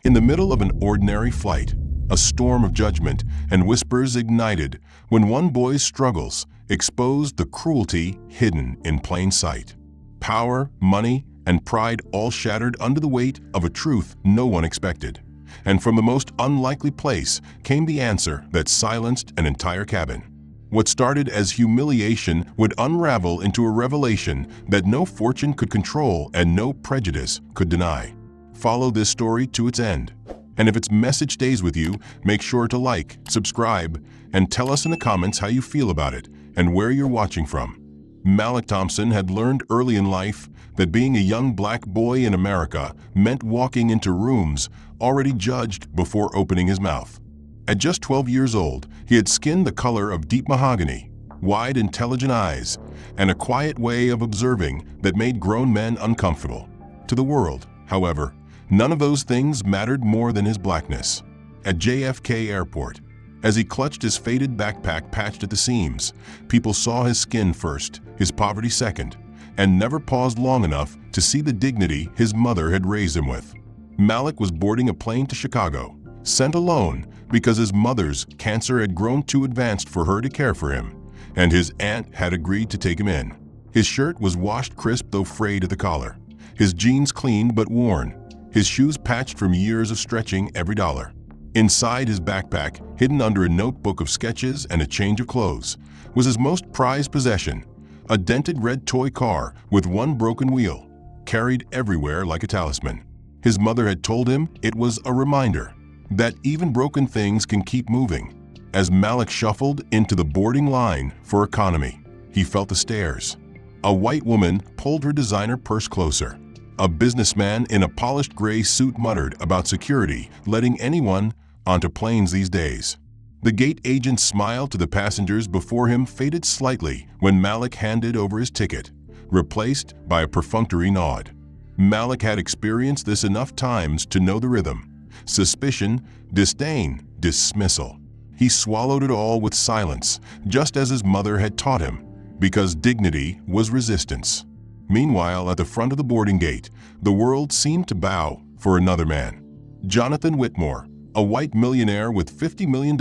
In the middle of an ordinary flight, a storm of judgment and whispers ignited when one boy's struggles exposed the cruelty hidden in plain sight. Power, money, and pride all shattered under the weight of a truth no one expected. And from the most unlikely place came the answer that silenced an entire cabin. What started as humiliation would unravel into a revelation that no fortune could control and no prejudice could deny. Follow this story to its end. And if its message stays with you, make sure to like, subscribe, and tell us in the comments how you feel about it and where you're watching from. Malik Thompson had learned early in life that being a young black boy in America meant walking into rooms already judged before opening his mouth. At just 12 years old, he had skin the color of deep mahogany, wide, intelligent eyes, and a quiet way of observing that made grown men uncomfortable. To the world, however, none of those things mattered more than his blackness. At JFK Airport, as he clutched his faded backpack patched at the seams, people saw his skin first, his poverty second, and never paused long enough to see the dignity his mother had raised him with. Malik was boarding a plane to Chicago, sent alone because his mother's cancer had grown too advanced for her to care for him, and his aunt had agreed to take him in. His shirt was washed crisp though frayed at the collar, his jeans clean but worn, his shoes patched from years of stretching every dollar. Inside his backpack, hidden under a notebook of sketches and a change of clothes, was his most prized possession, a dented red toy car with one broken wheel, carried everywhere like a talisman. His mother had told him it was a reminder that even broken things can keep moving. As Malik shuffled into the boarding line for economy, he felt the stares. A white woman pulled her designer purse closer. A businessman in a polished gray suit muttered about security letting anyone onto planes these days. The gate agent's smile to the passengers before him faded slightly when Malik handed over his ticket, replaced by a perfunctory nod. Malik had experienced this enough times to know the rhythm. Suspicion, disdain, dismissal. He swallowed it all with silence, just as his mother had taught him, because dignity was resistance. Meanwhile, at the front of the boarding gate, the world seemed to bow for another man. Jonathan Whitmore, a white millionaire with $50 million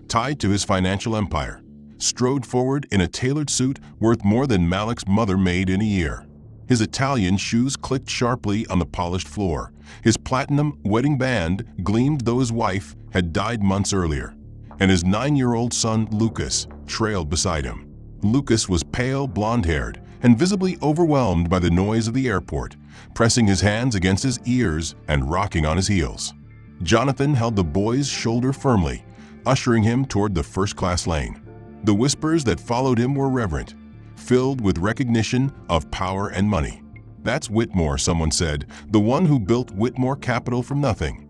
tied to his financial empire, strode forward in a tailored suit worth more than Malik's mother made in a year. His Italian shoes clicked sharply on the polished floor. His platinum wedding band gleamed though his wife had died months earlier, and his 9-year-old son Lucas trailed beside him. Lucas was pale, blonde-haired, and visibly overwhelmed by the noise of the airport, pressing his hands against his ears and rocking on his heels. Jonathan held the boy's shoulder firmly, ushering him toward the first-class lane. The whispers that followed him were reverent, filled with recognition of power and money. "That's Whitmore," someone said, "the one who built Whitmore Capital from nothing."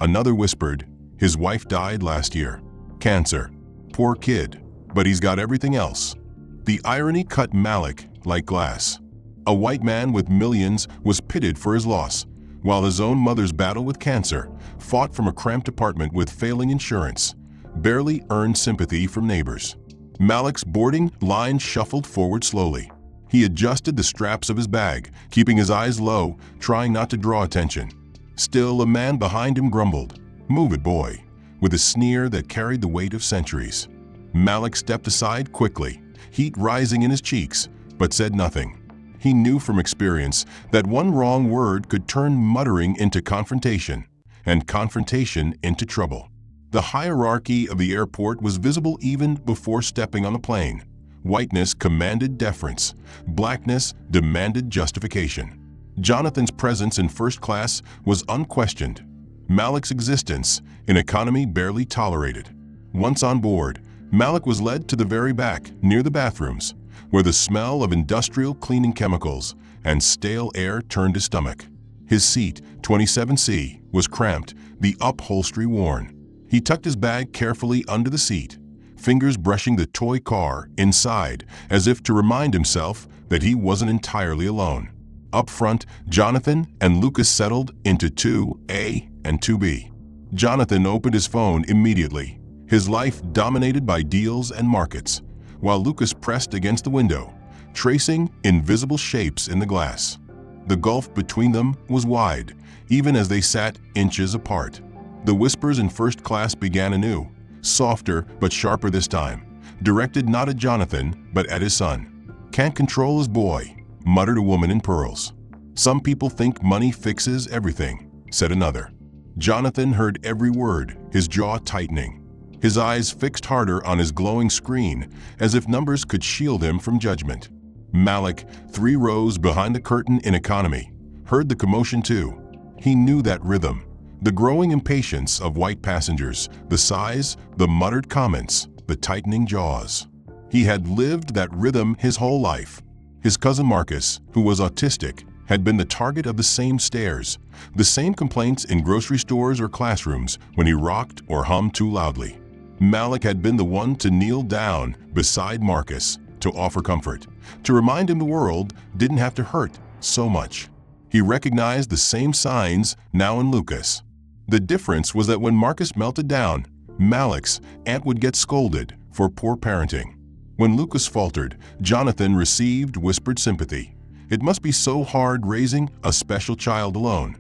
Another whispered, "His wife died last year. Cancer. Poor kid, but he's got everything else." The irony cut Malik like glass. A white man with millions was pitted for his loss, while his own mother's battle with cancer, fought from a cramped apartment with failing insurance, barely earned sympathy from neighbors. Malik's boarding line shuffled forward slowly. He adjusted the straps of his bag, keeping his eyes low, trying not to draw attention. Still, a man behind him grumbled, "Move it, boy," with a sneer that carried the weight of centuries. Malik stepped aside quickly, heat rising in his cheeks, but said nothing. He knew from experience that one wrong word could turn muttering into confrontation, and confrontation into trouble. The hierarchy of the airport was visible even before stepping on the plane. Whiteness commanded deference. Blackness demanded justification. Jonathan's presence in first class was unquestioned. Malik's existence in economy barely tolerated. Once on board, Malik was led to the very back, near the bathrooms, where the smell of industrial cleaning chemicals and stale air turned his stomach. His seat, 27C, was cramped, the upholstery worn. He tucked his bag carefully under the seat, fingers brushing the toy car inside as if to remind himself that he wasn't entirely alone. Up front, Jonathan and Lucas settled into 2A and 2B. Jonathan opened his phone immediately, his life dominated by deals and markets, while Lucas pressed against the window, tracing invisible shapes in the glass. The gulf between them was wide, even as they sat inches apart. The whispers in first class began anew, softer but sharper this time, directed not at Jonathan, but at his son. "Can't control his boy," muttered a woman in pearls. "Some people think money fixes everything," said another. Jonathan heard every word, his jaw tightening, his eyes fixed harder on his glowing screen, as if numbers could shield him from judgment. Malik, 3 rows behind the curtain in economy, heard the commotion too. He knew that rhythm, the growing impatience of white passengers, the sighs, the muttered comments, the tightening jaws. He had lived that rhythm his whole life. His cousin Marcus, who was autistic, had been the target of the same stares, the same complaints in grocery stores or classrooms when he rocked or hummed too loudly. Malik had been the one to kneel down beside Marcus, to offer comfort, to remind him the world didn't have to hurt so much. He recognized the same signs now in Lucas. The difference was that when Marcus melted down, Malik's aunt would get scolded for poor parenting. When Lucas faltered, Jonathan received whispered sympathy. It must be so hard raising a special child alone.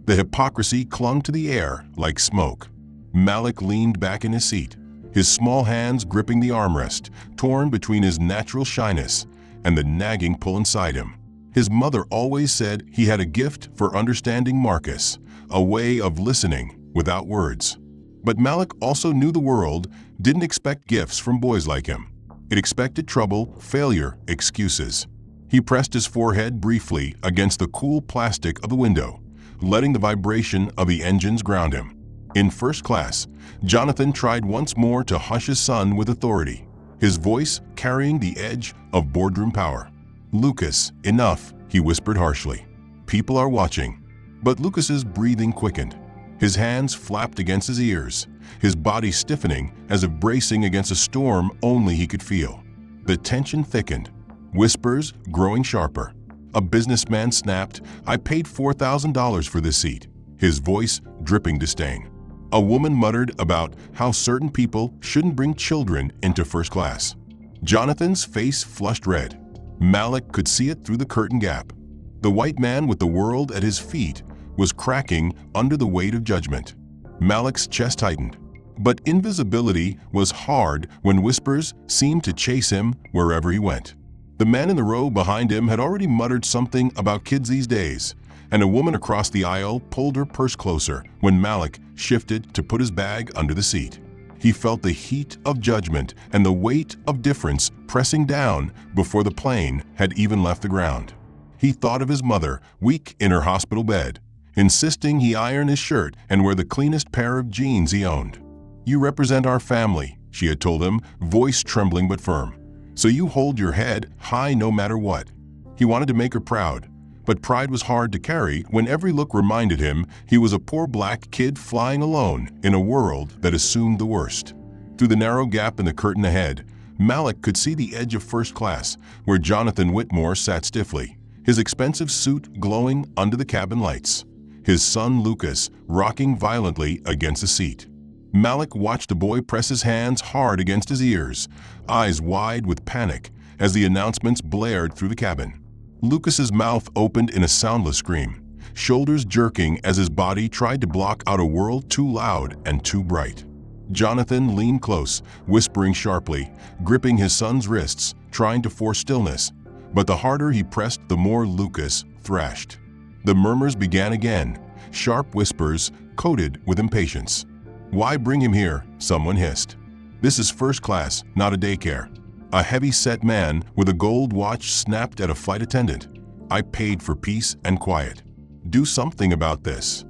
The hypocrisy clung to the air like smoke. Malik leaned back in his seat, his small hands gripping the armrest, torn between his natural shyness and the nagging pull inside him. His mother always said he had a gift for understanding Marcus, a way of listening without words. But Malik also knew the world didn't expect gifts from boys like him. It expected trouble, failure, excuses. He pressed his forehead briefly against the cool plastic of the window, letting the vibration of the engines ground him. In first class, Jonathan tried once more to hush his son with authority, his voice carrying the edge of boardroom power. "Lucas, enough," he whispered harshly. "People are watching." But Lucas's breathing quickened. His hands flapped against his ears, his body stiffening as if bracing against a storm only he could feel. The tension thickened, whispers growing sharper. A businessman snapped, "I paid $4,000 for this seat," his voice dripping disdain. A woman muttered about how certain people shouldn't bring children into first class. Jonathan's face flushed red. Malik could see it through the curtain gap. The white man with the world at his feet was cracking under the weight of judgment. Malik's chest tightened. But invisibility was hard when whispers seemed to chase him wherever he went. The man in the row behind him had already muttered something about kids these days, and a woman across the aisle pulled her purse closer when Malik shifted to put his bag under the seat. He felt the heat of judgment and the weight of difference pressing down before the plane had even left the ground. He thought of his mother, weak in her hospital bed, insisting he iron his shirt and wear the cleanest pair of jeans he owned. "You represent our family," she had told him, voice trembling but firm. "So you hold your head high no matter what." He wanted to make her proud, but pride was hard to carry when every look reminded him he was a poor black kid flying alone in a world that assumed the worst. Through the narrow gap in the curtain ahead, Malik could see the edge of first class, where Jonathan Whitmore sat stiffly, his expensive suit glowing under the cabin lights, his son Lucas rocking violently against the seat. Malik watched the boy press his hands hard against his ears, eyes wide with panic as the announcements blared through the cabin. Lucas's mouth opened in a soundless scream, shoulders jerking as his body tried to block out a world too loud and too bright. Jonathan leaned close, whispering sharply, gripping his son's wrists, trying to force stillness. But the harder he pressed, the more Lucas thrashed. The murmurs began again, sharp whispers coated with impatience. "Why bring him here?" someone hissed. "This is first class, not a daycare." A heavy-set man with a gold watch snapped at a flight attendant. "I paid for peace and quiet. Do something about this."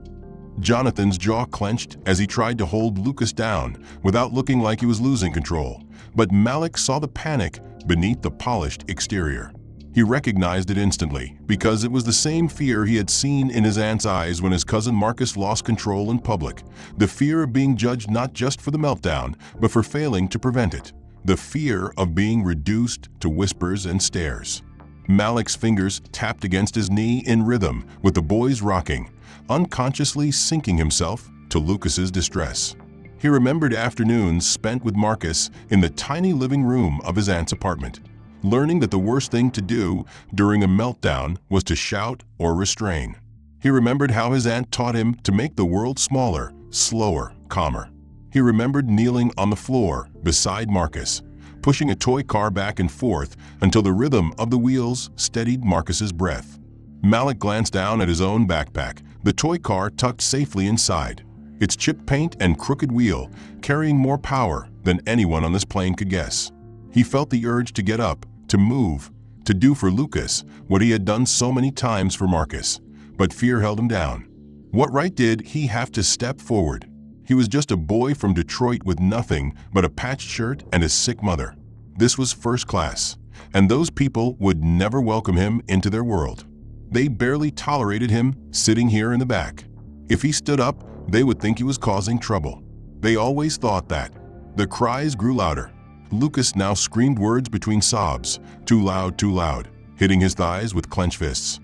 Jonathan's jaw clenched as he tried to hold Lucas down without looking like he was losing control. But Malik saw the panic beneath the polished exterior. He recognized it instantly because it was the same fear he had seen in his aunt's eyes when his cousin Marcus lost control in public. The fear of being judged not just for the meltdown, but for failing to prevent it. The fear of being reduced to whispers and stares. Malik's fingers tapped against his knee in rhythm with the boys rocking, unconsciously syncing himself to Lucas's distress. He remembered afternoons spent with Marcus in the tiny living room of his aunt's apartment, learning that the worst thing to do during a meltdown was to shout or restrain. He He remembered how his aunt taught him to make the world smaller, slower, calmer. He remembered kneeling on the floor beside Marcus, pushing a toy car back and forth until the rhythm of the wheels steadied Marcus's breath. Malik glanced down at his own backpack, the toy car tucked safely inside, its chipped paint and crooked wheel carrying more power than anyone on this plane could guess. He felt the urge to get up, to move, to do for Lucas what he had done so many times for Marcus, but fear held him down. What right did he have to step forward? He was just a boy from Detroit with nothing but a patched shirt and a sick mother. This was first class, and those people would never welcome him into their world. They barely tolerated him sitting here in the back. If he stood up, they would think he was causing trouble. They always thought that. The cries grew louder. Lucas now screamed words between sobs, too loud, hitting his thighs with clenched fists.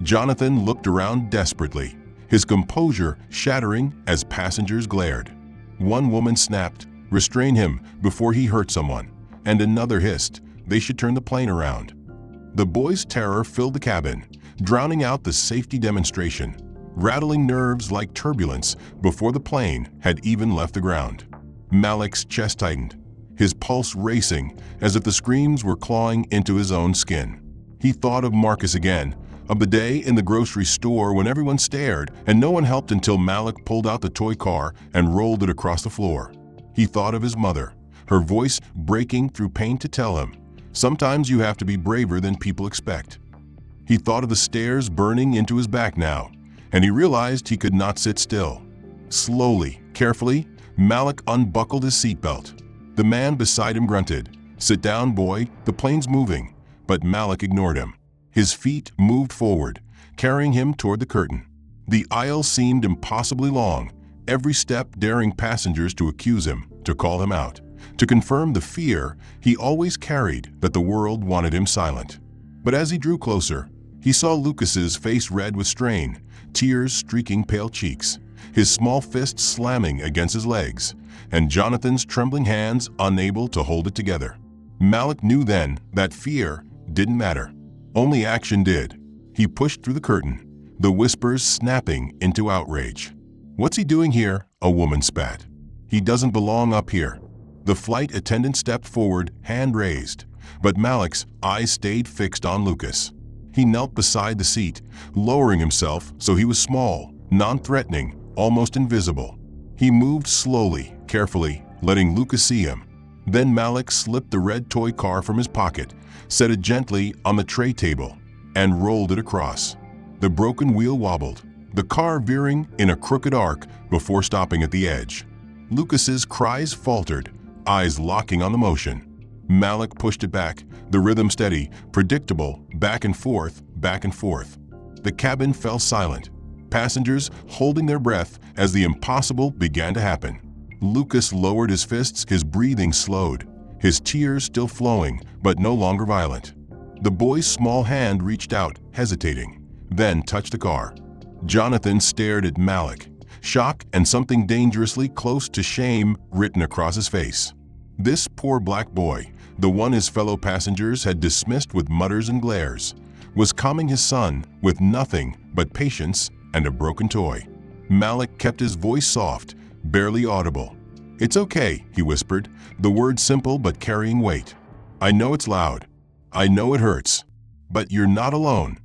Jonathan looked around desperately, his composure shattering as passengers glared. One woman snapped, "Restrain him before he hurt someone," and another hissed, "They should turn the plane around." The boy's terror filled the cabin, drowning out the safety demonstration, rattling nerves like turbulence before the plane had even left the ground. Malik's chest tightened, his pulse racing as if the screams were clawing into his own skin. He thought of Marcus again, of the day in the grocery store when everyone stared and no one helped until Malik pulled out the toy car and rolled it across the floor. He thought of his mother, her voice breaking through pain to tell him, "Sometimes you have to be braver than people expect." He thought of the stairs burning into his back now, and he realized he could not sit still. Slowly, carefully, Malik unbuckled his seatbelt. The man beside him grunted, "Sit down, boy, the plane's moving," but Malik ignored him. His feet moved forward, carrying him toward the curtain. The aisle seemed impossibly long, every step daring passengers to accuse him, to call him out, to confirm the fear he always carried that the world wanted him silent. But as he drew closer, he saw Lucas's face red with strain, tears streaking pale cheeks, his small fist slamming against his legs, and Jonathan's trembling hands unable to hold it together. Malik knew then that fear didn't matter. Only action did. He pushed through the curtain, the whispers snapping into outrage. "What's he doing here?" a woman spat. "He doesn't belong up here." The flight attendant stepped forward, hand raised, but Malik's eyes stayed fixed on Lucas. He knelt beside the seat, lowering himself so he was small, non-threatening, almost invisible. He moved slowly, carefully, letting Lucas see him. Then Malik slipped the red toy car from his pocket, set it gently on the tray table, and rolled it across. The broken wheel wobbled, the car veering in a crooked arc before stopping at the edge. Lucas's cries faltered, eyes locking on the motion. Malik pushed it back, the rhythm steady, predictable, back and forth, back and forth. The cabin fell silent, passengers holding their breath as the impossible began to happen. Lucas lowered his fists, his breathing slowed, his tears still flowing, but no longer violent. The boy's small hand reached out, hesitating, then touched the car. Jonathan stared at Malik, shock and something dangerously close to shame written across his face. This poor black boy, the one his fellow passengers had dismissed with mutters and glares, was calming his son with nothing but patience and a broken toy. Malik kept his voice soft, barely audible. "It's okay," he whispered, the words simple but carrying weight. "I know it's loud. I know it hurts. But you're not alone."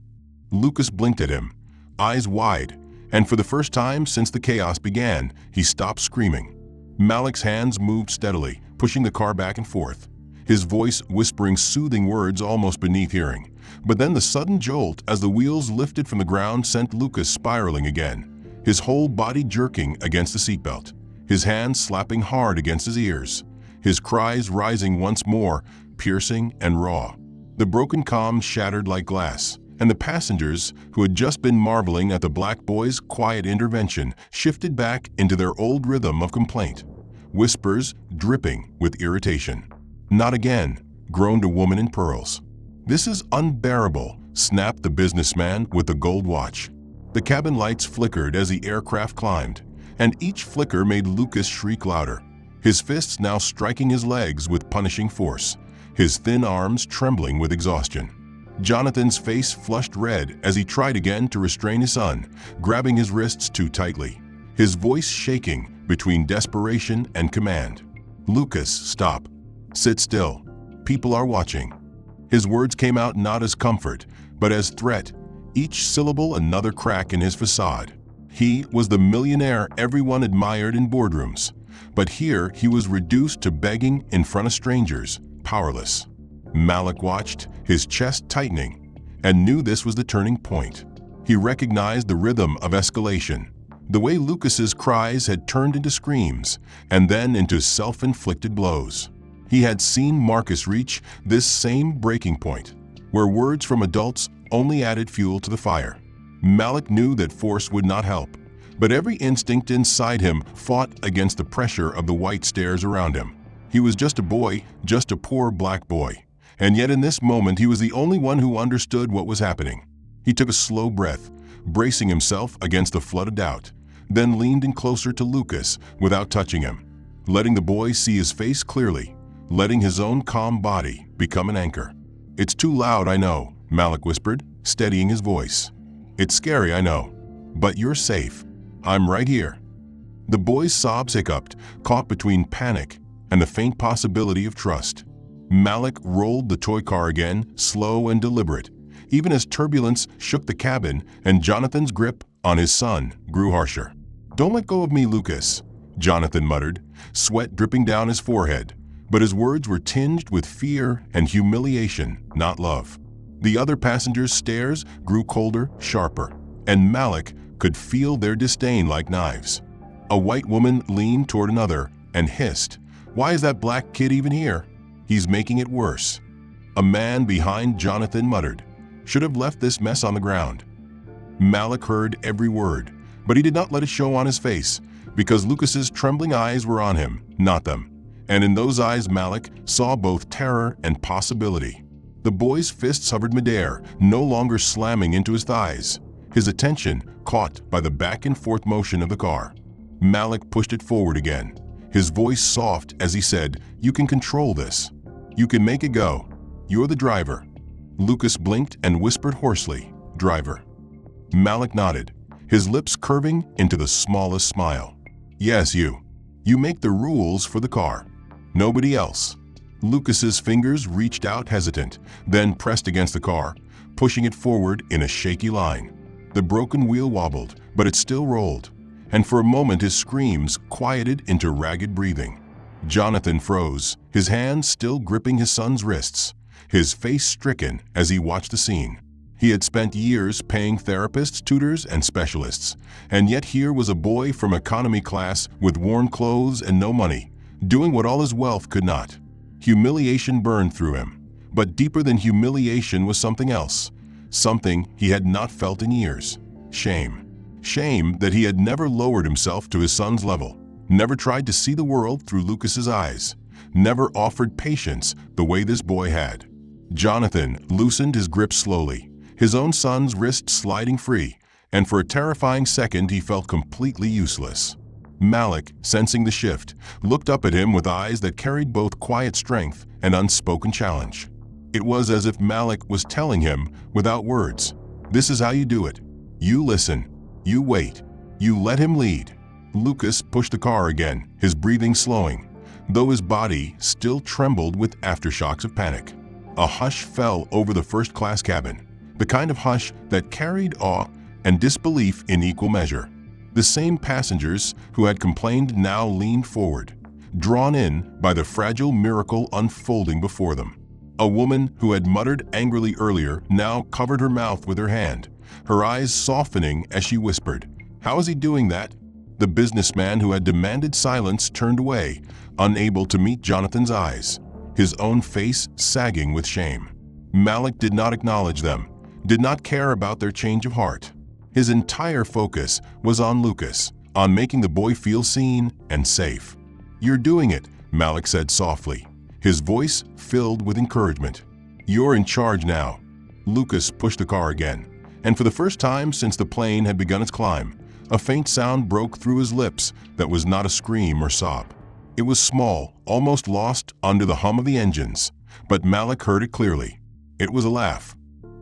Lucas blinked at him, eyes wide, and for the first time since the chaos began, he stopped screaming. Malik's hands moved steadily, pushing the car back and forth, his voice whispering soothing words almost beneath hearing. But then the sudden jolt as the wheels lifted from the ground sent Lucas spiraling again, his whole body jerking against the seatbelt, his hands slapping hard against his ears, his cries rising once more, piercing and raw. The broken calm shattered like glass, and the passengers, who had just been marveling at the black boy's quiet intervention, shifted back into their old rhythm of complaint, whispers dripping with irritation. "Not again," groaned a woman in pearls. "This is unbearable," snapped the businessman with the gold watch. The cabin lights flickered as the aircraft climbed, and each flicker made Lucas shriek louder, his fists now striking his legs with punishing force, his thin arms trembling with exhaustion. Jonathan's face flushed red as he tried again to restrain his son, grabbing his wrists too tightly, his voice shaking between desperation and command. "Lucas, stop. Sit still. People are watching." His words came out not as comfort, but as threat, each syllable another crack in his facade. He was the millionaire everyone admired in boardrooms, but here he was reduced to begging in front of strangers, powerless. Malik watched, his chest tightening, and knew this was the turning point. He recognized the rhythm of escalation, the way Lucas's cries had turned into screams and then into self-inflicted blows. He had seen Marcus reach this same breaking point, where words from adults only added fuel to the fire. Malik knew that force would not help, but every instinct inside him fought against the pressure of the white stares around him. He was just a boy, just a poor black boy, and yet in this moment he was the only one who understood what was happening. He took a slow breath, bracing himself against the flood of doubt, then leaned in closer to Lucas without touching him, letting the boy see his face clearly, letting his own calm body become an anchor. "It's too loud, I know," Malik whispered, steadying his voice. "It's scary, I know, but you're safe. I'm right here." The boy's sobs hiccuped, caught between panic and the faint possibility of trust. Malik rolled the toy car again, slow and deliberate, even as turbulence shook the cabin and Jonathan's grip on his son grew harsher. "Don't let go of me, Lucas," Jonathan muttered, sweat dripping down his forehead, but his words were tinged with fear and humiliation, not love. The other passengers' stares grew colder, sharper, and Malik could feel their disdain like knives. A white woman leaned toward another and hissed, "Why is that black kid even here? He's making it worse." A man behind Jonathan muttered, "Should have left this mess on the ground." Malik heard every word, but he did not let it show on his face, because Lucas's trembling eyes were on him, not them. And in those eyes Malik saw both terror and possibility. The boy's fists hovered midair, no longer slamming into his thighs, his attention caught by the back-and-forth motion of the car. Malik pushed it forward again, his voice soft as he said, "You can control this. You can make it go. You're the driver." Lucas blinked and whispered hoarsely, "Driver." Malik nodded, his lips curving into the smallest smile. "Yes, you. You make the rules for the car. Nobody else." Lucas's fingers reached out hesitant, then pressed against the car, pushing it forward in a shaky line. The broken wheel wobbled, but it still rolled, and for a moment his screams quieted into ragged breathing. Jonathan froze, his hands still gripping his son's wrists, his face stricken as he watched the scene. He had spent years paying therapists, tutors, and specialists, and yet here was a boy from economy class with worn clothes and no money, doing what all his wealth could not. Humiliation burned through him, but deeper than humiliation was something else, something he had not felt in years: shame. Shame that he had never lowered himself to his son's level, never tried to see the world through Lucas's eyes, never offered patience the way this boy had. Jonathan loosened his grip slowly, his own son's wrist sliding free, and for a terrifying second he felt completely useless. Malik, sensing the shift, looked up at him with eyes that carried both quiet strength and unspoken challenge. It was as if Malik was telling him, without words, "This is how you do it. You listen. You wait. You let him lead." Lucas pushed the car again, his breathing slowing, though his body still trembled with aftershocks of panic. A hush fell over the first-class cabin, the kind of hush that carried awe and disbelief in equal measure. The same passengers who had complained now leaned forward, drawn in by the fragile miracle unfolding before them. A woman who had muttered angrily earlier now covered her mouth with her hand, her eyes softening as she whispered, "How is he doing that?" The businessman who had demanded silence turned away, unable to meet Jonathan's eyes, his own face sagging with shame. Malik did not acknowledge them, did not care about their change of heart. His entire focus was on Lucas, on making the boy feel seen and safe. "You're doing it," Malik said softly, his voice filled with encouragement. "You're in charge now." Lucas pushed the car again, and for the first time since the plane had begun its climb, a faint sound broke through his lips that was not a scream or sob. It was small, almost lost under the hum of the engines, but Malik heard it clearly. It was a laugh.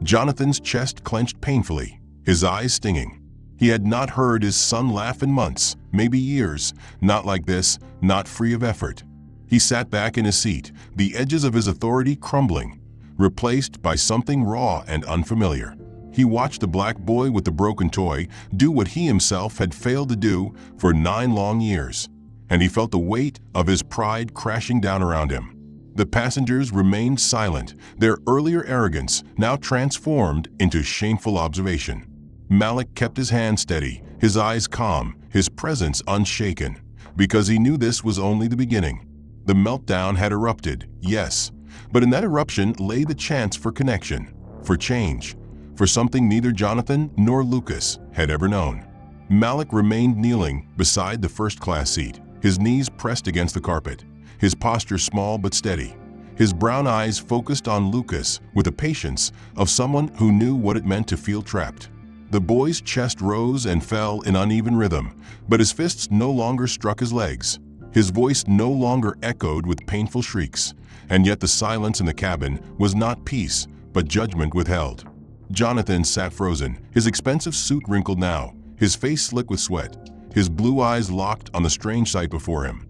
Jonathan's chest clenched painfully, his eyes stinging. He had not heard his son laugh in months, maybe years, not like this, not free of effort. He sat back in his seat, the edges of his authority crumbling, replaced by something raw and unfamiliar. He watched the black boy with the broken toy do what he himself had failed to do for 9 long years, and he felt the weight of his pride crashing down around him. The passengers remained silent, their earlier arrogance now transformed into shameful observation. Malik kept his hand steady, his eyes calm, his presence unshaken, because he knew this was only the beginning. The meltdown had erupted, yes, but in that eruption lay the chance for connection, for change, for something neither Jonathan nor Lucas had ever known. Malik remained kneeling beside the first-class seat, his knees pressed against the carpet, his posture small but steady, his brown eyes focused on Lucas with the patience of someone who knew what it meant to feel trapped. The boy's chest rose and fell in uneven rhythm, but his fists no longer struck his legs. His voice no longer echoed with painful shrieks, and yet the silence in the cabin was not peace, but judgment withheld. Jonathan sat frozen, his expensive suit wrinkled now, his face slick with sweat, his blue eyes locked on the strange sight before him.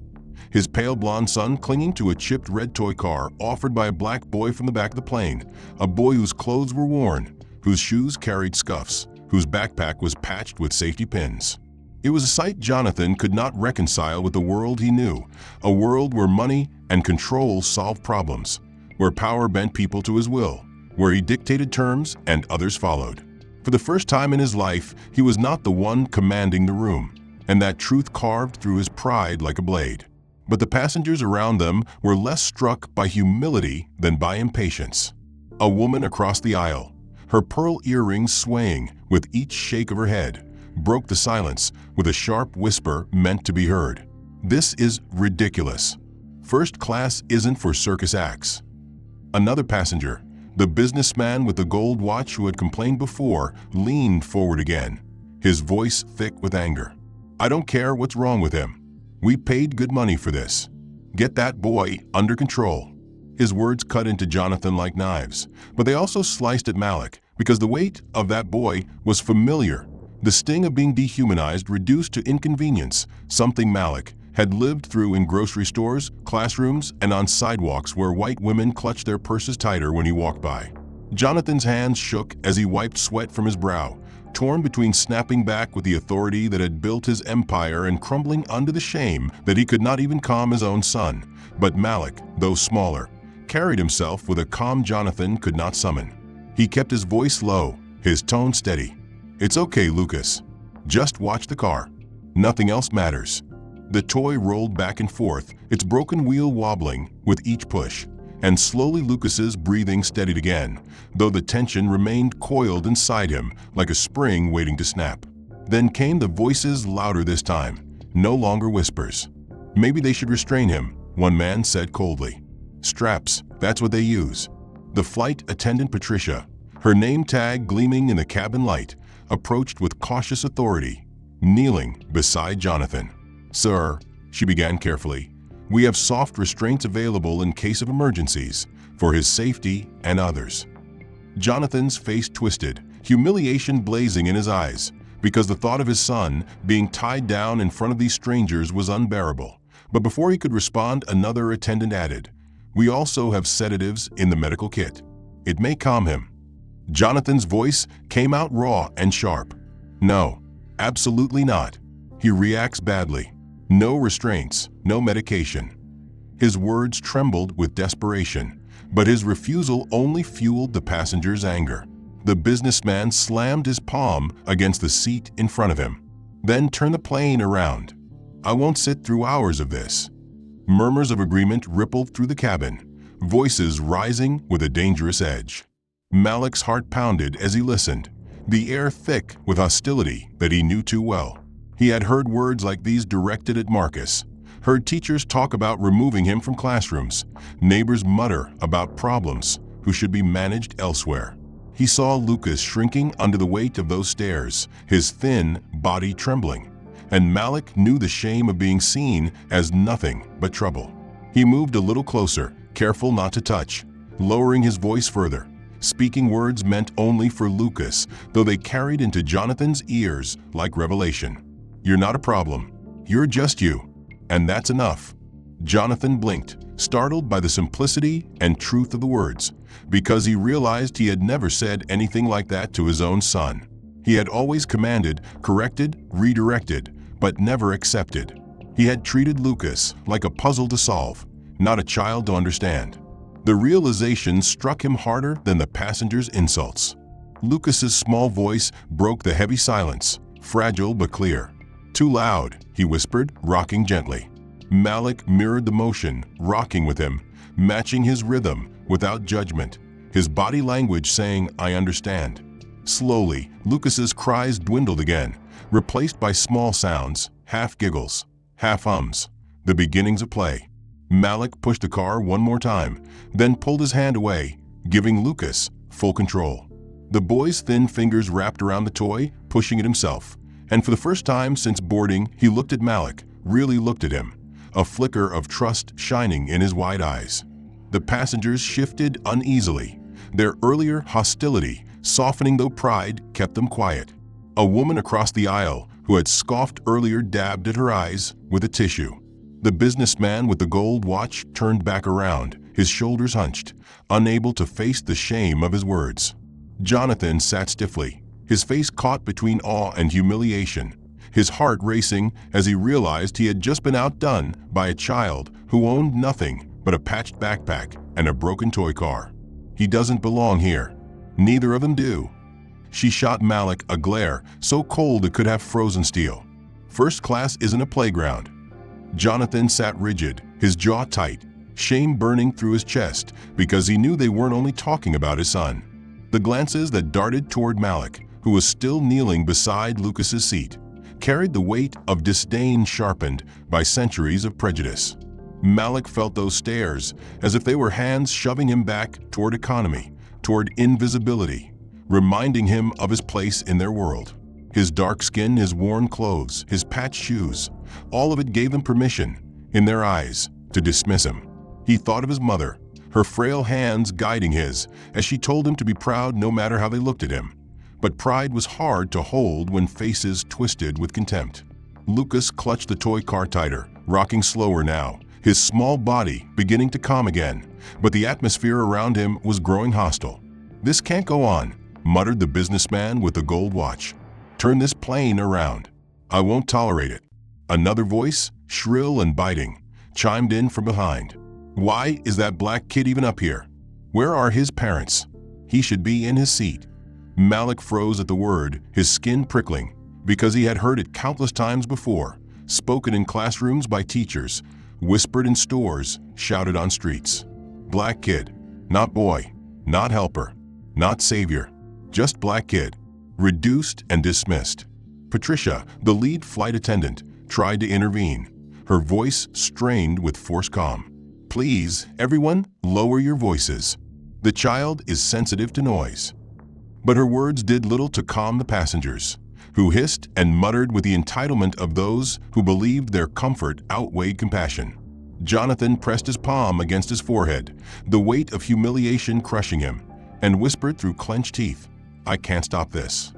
His pale blonde son clinging to a chipped red toy car offered by a black boy from the back of the plane, a boy whose clothes were worn, whose shoes carried scuffs, whose backpack was patched with safety pins. It was a sight Jonathan could not reconcile with the world he knew, a world where money and control solved problems, where power bent people to his will, where he dictated terms and others followed. For the first time in his life, he was not the one commanding the room, and that truth carved through his pride like a blade. But the passengers around them were less struck by humility than by impatience. A woman across the aisle, her pearl earrings swaying with each shake of her head, broke the silence with a sharp whisper meant to be heard. "This is ridiculous. First class isn't for circus acts." Another passenger, the businessman with the gold watch who had complained before, leaned forward again, his voice thick with anger. "I don't care what's wrong with him. We paid good money for this. Get that boy under control." His words cut into Jonathan like knives, but they also sliced at Malik, because the weight of that boy was familiar. The sting of being dehumanized reduced to inconvenience, something Malik had lived through in grocery stores, classrooms, and on sidewalks where white women clutched their purses tighter when he walked by. Jonathan's hands shook as he wiped sweat from his brow, torn between snapping back with the authority that had built his empire and crumbling under the shame that he could not even calm his own son. But Malik, though smaller, carried himself with a calm Jonathan could not summon. He kept his voice low, his tone steady. "It's okay, Lucas. Just watch the car. Nothing else matters." The toy rolled back and forth, its broken wheel wobbling with each push, and slowly Lucas's breathing steadied again, though the tension remained coiled inside him like a spring waiting to snap. Then came the voices, louder this time, no longer whispers. "Maybe they should restrain him," one man said coldly. "Straps, that's what they use." The flight attendant Patricia, her name tag gleaming in the cabin light, approached with cautious authority, kneeling beside Jonathan. "Sir," she began carefully, "we have soft restraints available in case of emergencies, for his safety and others." Jonathan's face twisted, humiliation blazing in his eyes, because the thought of his son being tied down in front of these strangers was unbearable. But before he could respond, another attendant added, "We also have sedatives in the medical kit. It may calm him." Jonathan's voice came out raw and sharp. "No, absolutely not. He reacts badly. No restraints, no medication." His words trembled with desperation, but his refusal only fueled the passenger's anger. The businessman slammed his palm against the seat in front of him, then turned the plane around. "I won't sit through hours of this." Murmurs of agreement rippled through the cabin, voices rising with a dangerous edge. Malik's heart pounded as he listened, the air thick with hostility that he knew too well. He had heard words like these directed at Marcus, heard teachers talk about removing him from classrooms, neighbors mutter about problems who should be managed elsewhere. He saw Lucas shrinking under the weight of those stares, his thin body trembling, and Malik knew the shame of being seen as nothing but trouble. He moved a little closer, careful not to touch, lowering his voice further, speaking words meant only for Lucas, though they carried into Jonathan's ears like revelation. "You're not a problem. You're just you. And that's enough." Jonathan blinked, startled by the simplicity and truth of the words, because he realized he had never said anything like that to his own son. He had always commanded, corrected, redirected, but never accepted. He had treated Lucas like a puzzle to solve, not a child to understand. The realization struck him harder than the passenger's insults. Lucas's small voice broke the heavy silence, fragile but clear. "Too loud," he whispered, rocking gently. Malik mirrored the motion, rocking with him, matching his rhythm without judgment, his body language saying, "I understand." Slowly, Lucas's cries dwindled again, replaced by small sounds, half giggles, half hums, the beginnings of play. Malik pushed the car one more time, then pulled his hand away, giving Lucas full control. The boy's thin fingers wrapped around the toy, pushing it himself. And for the first time since boarding, he looked at Malik, really looked at him, a flicker of trust shining in his wide eyes. The passengers shifted uneasily, their earlier hostility softening though pride kept them quiet. A woman across the aisle who had scoffed earlier dabbed at her eyes with a tissue. The businessman with the gold watch turned back around, his shoulders hunched, unable to face the shame of his words. Jonathan sat stiffly, his face caught between awe and humiliation, his heart racing as he realized he had just been outdone by a child who owned nothing but a patched backpack and a broken toy car. He doesn't belong here. Neither of them do. She shot Malik a glare so cold it could have frozen steel. First class isn't a playground. Jonathan sat rigid, his jaw tight, shame burning through his chest because he knew they weren't only talking about his son. The glances that darted toward Malik, who was still kneeling beside Lucas's seat, carried the weight of disdain sharpened by centuries of prejudice. Malik felt those stares as if they were hands shoving him back toward economy, toward invisibility, reminding him of his place in their world. His dark skin, his worn clothes, his patched shoes, all of it gave them permission, in their eyes, to dismiss him. He thought of his mother, her frail hands guiding his, as she told him to be proud no matter how they looked at him. But pride was hard to hold when faces twisted with contempt. Lucas clutched the toy car tighter, rocking slower now, his small body beginning to calm again, but the atmosphere around him was growing hostile. "This can't go on," muttered the businessman with the gold watch. "Turn this plane around. I won't tolerate it." Another voice, shrill and biting, chimed in from behind. "Why is that black kid even up here? Where are his parents? He should be in his seat." Malik froze at the word, his skin prickling, because he had heard it countless times before, spoken in classrooms by teachers, whispered in stores, shouted on streets. Black kid, not boy, not helper, not savior, just black kid, reduced and dismissed. Patricia, the lead flight attendant, tried to intervene, her voice strained with forced calm. "Please, everyone, lower your voices. The child is sensitive to noise." But her words did little to calm the passengers, who hissed and muttered with the entitlement of those who believed their comfort outweighed compassion. Jonathan pressed his palm against his forehead, the weight of humiliation crushing him, and whispered through clenched teeth, "I can't stop this."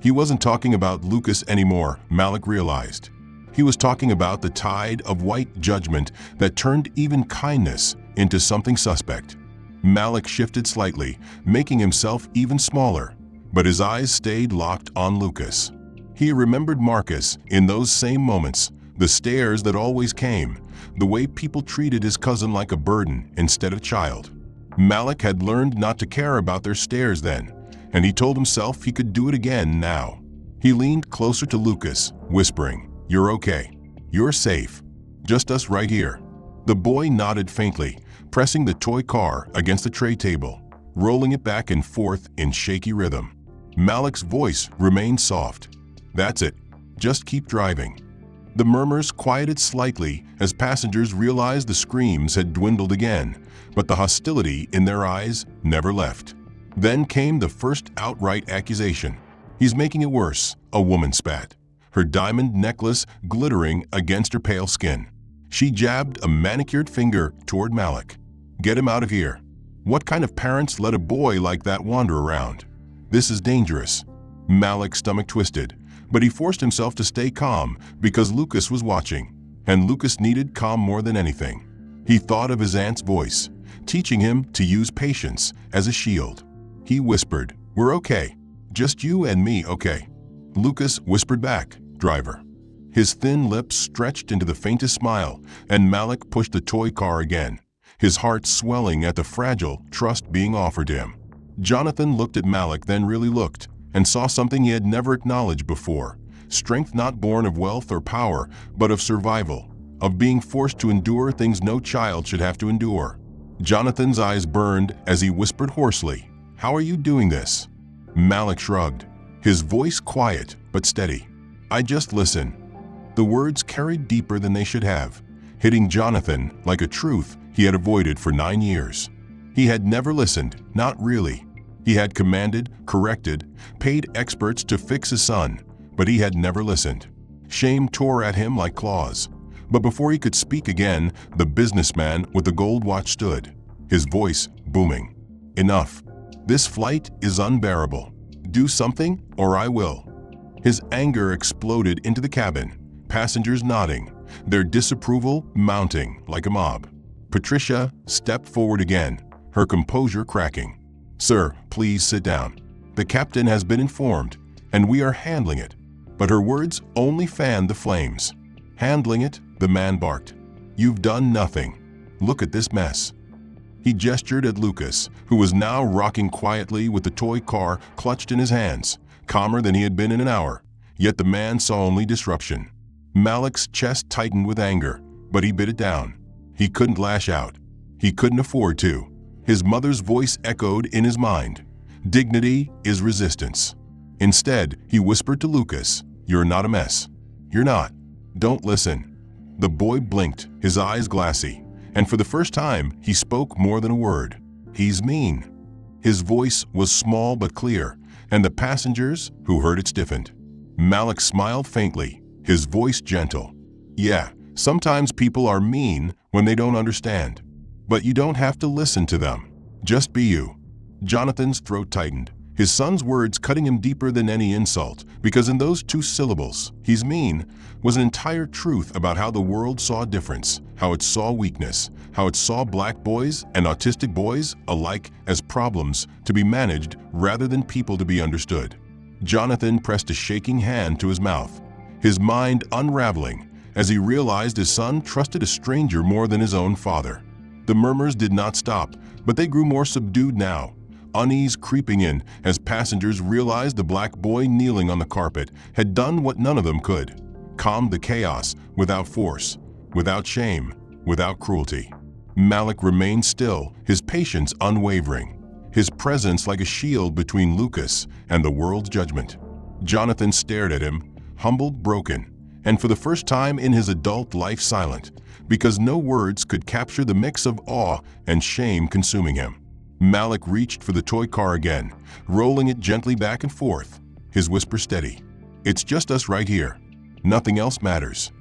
He wasn't talking about Lucas anymore, Malik realized. He was talking about the tide of white judgment that turned even kindness into something suspect. Malik shifted slightly, making himself even smaller, but his eyes stayed locked on Lucas. He remembered Marcus in those same moments, the stares that always came, the way people treated his cousin like a burden instead of child. Malik had learned not to care about their stares then, and he told himself he could do it again now. He leaned closer to Lucas, whispering, "You're okay. You're safe. Just us right here." The boy nodded faintly, pressing the toy car against the tray table, rolling it back and forth in shaky rhythm. Malik's voice remained soft. "That's it. Just keep driving." The murmurs quieted slightly as passengers realized the screams had dwindled again, but the hostility in their eyes never left. Then came the first outright accusation. "He's making it worse," a woman spat, her diamond necklace glittering against her pale skin. She jabbed a manicured finger toward Malik. "Get him out of here." What kind of parents let a boy like that wander around? This is dangerous. Malik's stomach twisted, but he forced himself to stay calm because Lucas was watching, and Lucas needed calm more than anything. He thought of his aunt's voice, teaching him to use patience as a shield. He whispered, "We're okay. Just you and me, okay?" Lucas whispered back, "Driver." His thin lips stretched into the faintest smile, and Malik pushed the toy car again, his heart swelling at the fragile trust being offered to him. Jonathan looked at Malik, then really looked, and saw something he had never acknowledged before: strength not born of wealth or power, but of survival, of being forced to endure things no child should have to endure. Jonathan's eyes burned as he whispered hoarsely, "How are you doing this?" Malik shrugged, his voice quiet but steady. "I just listen." The words carried deeper than they should have, hitting Jonathan like a truth he had avoided for 9 years. He had never listened, not really. He had commanded, corrected, paid experts to fix his son, but he had never listened. Shame tore at him like claws. But before he could speak again, the businessman with the gold watch stood, his voice booming. "Enough. This flight is unbearable. Do something or I will." His anger exploded into the cabin, passengers nodding, their disapproval mounting like a mob. Patricia stepped forward again, her composure cracking. "Sir, please sit down. The captain has been informed, and we are handling it." But her words only fanned the flames. "Handling it?" the man barked. "You've done nothing. Look at this mess." He gestured at Lucas, who was now rocking quietly with the toy car clutched in his hands, calmer than he had been in an hour. Yet the man saw only disruption. Malik's chest tightened with anger, but he bit it down. He couldn't lash out. He couldn't afford to. His mother's voice echoed in his mind. Dignity is resistance. Instead, he whispered to Lucas, "You're not a mess. You're not. Don't listen." The boy blinked, his eyes glassy, and for the first time, he spoke more than a word. "He's mean." His voice was small but clear, and the passengers who heard it stiffened. Malik smiled faintly, his voice gentle. "Yeah, sometimes people are mean when they don't understand. But you don't have to listen to them. Just be you." Jonathan's throat tightened, his son's words cutting him deeper than any insult, because in those 2 syllables, "he's mean," was an entire truth about how the world saw difference, how it saw weakness, how it saw black boys and autistic boys alike as problems to be managed rather than people to be understood. Jonathan pressed a shaking hand to his mouth, his mind unraveling as he realized his son trusted a stranger more than his own father. The murmurs did not stop, but they grew more subdued now, unease creeping in as passengers realized the black boy kneeling on the carpet had done what none of them could: calmed the chaos without force, without shame, without cruelty. Malik remained still, his patience unwavering, his presence like a shield between Lucas and the world's judgment. Jonathan stared at him, humbled, broken, and for the first time in his adult life silent, because no words could capture the mix of awe and shame consuming him. Malik reached for the toy car again, rolling it gently back and forth, his whisper steady. "It's just us right here. Nothing else matters."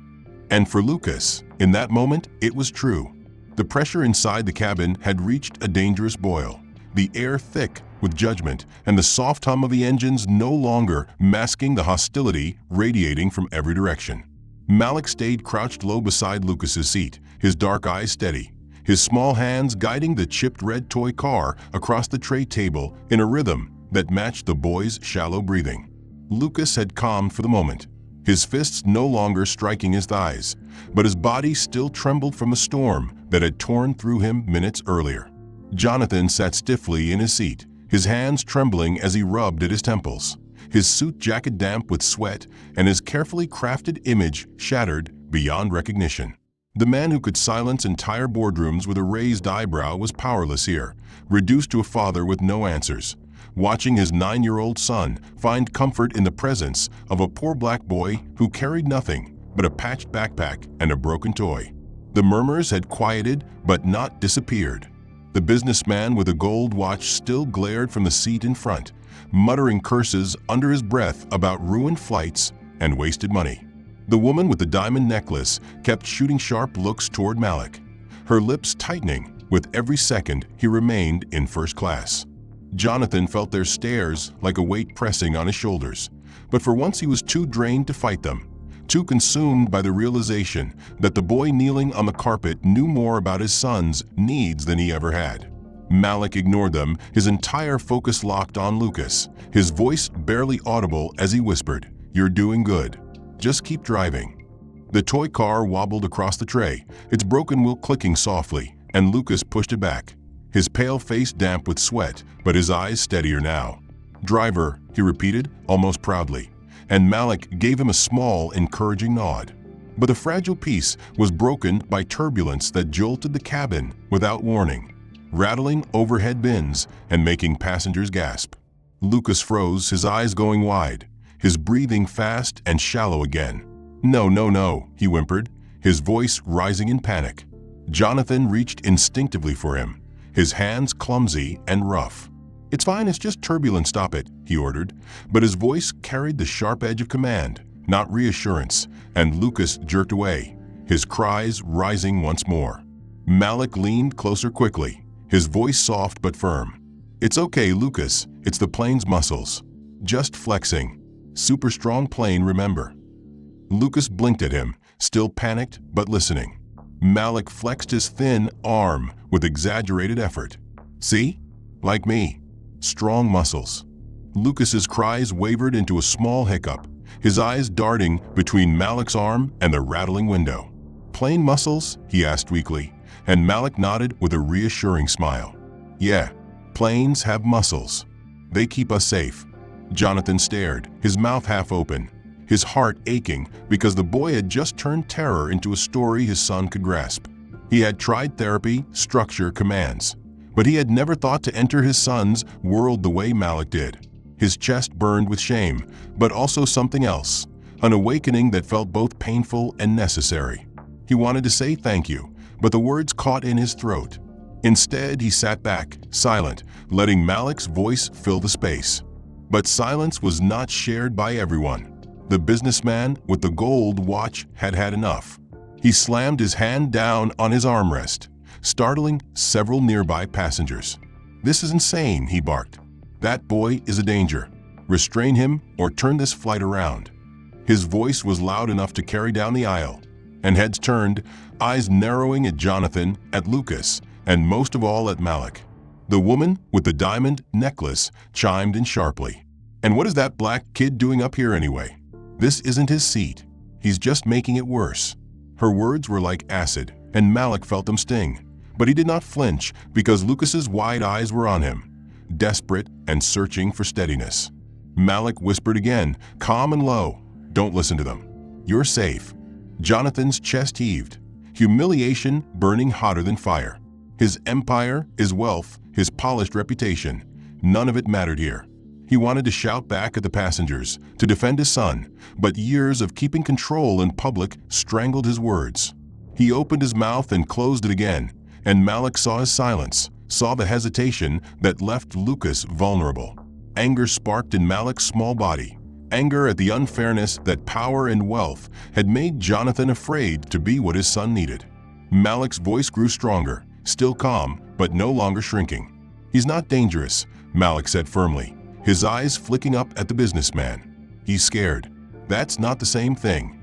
And for Lucas, in that moment, it was true. The pressure inside the cabin had reached a dangerous boil, the air thick with judgment, and the soft hum of the engines no longer masking the hostility radiating from every direction. Malik stayed crouched low beside Lucas's seat, his dark eyes steady, his small hands guiding the chipped red toy car across the tray table in a rhythm that matched the boy's shallow breathing. Lucas had calmed for the moment, his fists no longer striking his thighs, but his body still trembled from the storm that had torn through him minutes earlier. Jonathan sat stiffly in his seat, his hands trembling as he rubbed at his temples, his suit jacket damp with sweat and his carefully crafted image shattered beyond recognition. The man who could silence entire boardrooms with a raised eyebrow was powerless here, reduced to a father with no answers, watching his 9-year-old son find comfort in the presence of a poor black boy who carried nothing but a patched backpack and a broken toy. The murmurs had quieted but not disappeared. The businessman with a gold watch still glared from the seat in front, muttering curses under his breath about ruined flights and wasted money. The woman with the diamond necklace kept shooting sharp looks toward Malik, her lips tightening With every second, he remained in first class. Jonathan felt their stares like a weight pressing on his shoulders, but for once he was too drained to fight them, too consumed by the realization that the boy kneeling on the carpet knew more about his son's needs than he ever had. Malik ignored them, his entire focus locked on Lucas, his voice barely audible as he whispered, "You're doing good. Just keep driving." The toy car wobbled across the tray, its broken wheel clicking softly, and Lucas pushed it back, his pale face damp with sweat, but his eyes steadier now. "Driver," he repeated, almost proudly, and Malik gave him a small, encouraging nod. But the fragile peace was broken by turbulence that jolted the cabin without warning, rattling overhead bins and making passengers gasp. Lucas froze, his eyes going wide, his breathing fast and shallow again. "No, no, no," he whimpered, his voice rising in panic. Jonathan reached instinctively for him, his hands clumsy and rough. "It's fine, it's just turbulence, stop it," he ordered, but his voice carried the sharp edge of command, not reassurance, and Lucas jerked away, his cries rising once more. Malik leaned closer quickly, his voice soft but firm. "It's okay, Lucas, it's the plane's muscles. Just flexing. Super strong plane, remember." Lucas blinked at him, still panicked but listening. Malik flexed his thin arm with exaggerated effort. "See? Like me. Strong muscles." Lucas's cries wavered into a small hiccup, his eyes darting between Malik's arm and the rattling window. "Plane muscles?" he asked weakly, and Malik nodded with a reassuring smile. "Yeah, planes have muscles. They keep us safe." Jonathan stared, his mouth half open, his heart aching because the boy had just turned terror into a story his son could grasp. He had tried therapy, structure, commands, but he had never thought to enter his son's world the way Malik did. His chest burned with shame, but also something else, an awakening that felt both painful and necessary. He wanted to say thank you, but the words caught in his throat. Instead, he sat back, silent, letting Malik's voice fill the space. But silence was not shared by everyone. The businessman with the gold watch had had enough. He slammed his hand down on his armrest, startling several nearby passengers. "This is insane," he barked. "That boy is a danger. Restrain him or turn this flight around." His voice was loud enough to carry down the aisle, and heads turned, eyes narrowing at Jonathan, at Lucas, and most of all at Malik. The woman with the diamond necklace chimed in sharply. "And what is that black kid doing up here anyway? This isn't his seat. He's just making it worse." Her words were like acid, and Malik felt them sting. But he did not flinch because Lucas's wide eyes were on him, desperate and searching for steadiness. Malik whispered again, calm and low, "Don't listen to them. You're safe." Jonathan's chest heaved, humiliation burning hotter than fire. His empire, his wealth, his polished reputation, none of it mattered here. He wanted to shout back at the passengers, to defend his son, but years of keeping control in public strangled his words. He opened his mouth and closed it again, and Malik saw his silence, saw the hesitation that left Lucas vulnerable. Anger sparked in Malik's small body, anger at the unfairness that power and wealth had made Jonathan afraid to be what his son needed. Malik's voice grew stronger, still calm, but no longer shrinking. "He's not dangerous," Malik said firmly, his eyes flicking up at the businessman. "He's scared. That's not the same thing."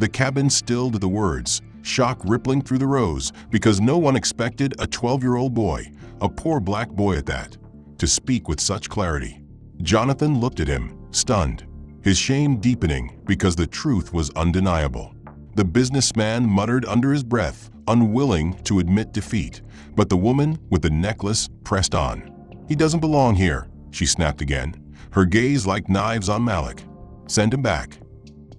The cabin stilled at the words, shock rippling through the rows because no one expected a 12-year-old boy, a poor black boy at that, to speak with such clarity. Jonathan looked at him, stunned, his shame deepening because the truth was undeniable. The businessman muttered under his breath, unwilling to admit defeat, but the woman with the necklace pressed on. "He doesn't belong here," she snapped again, her gaze like knives on Malik. "Send him back."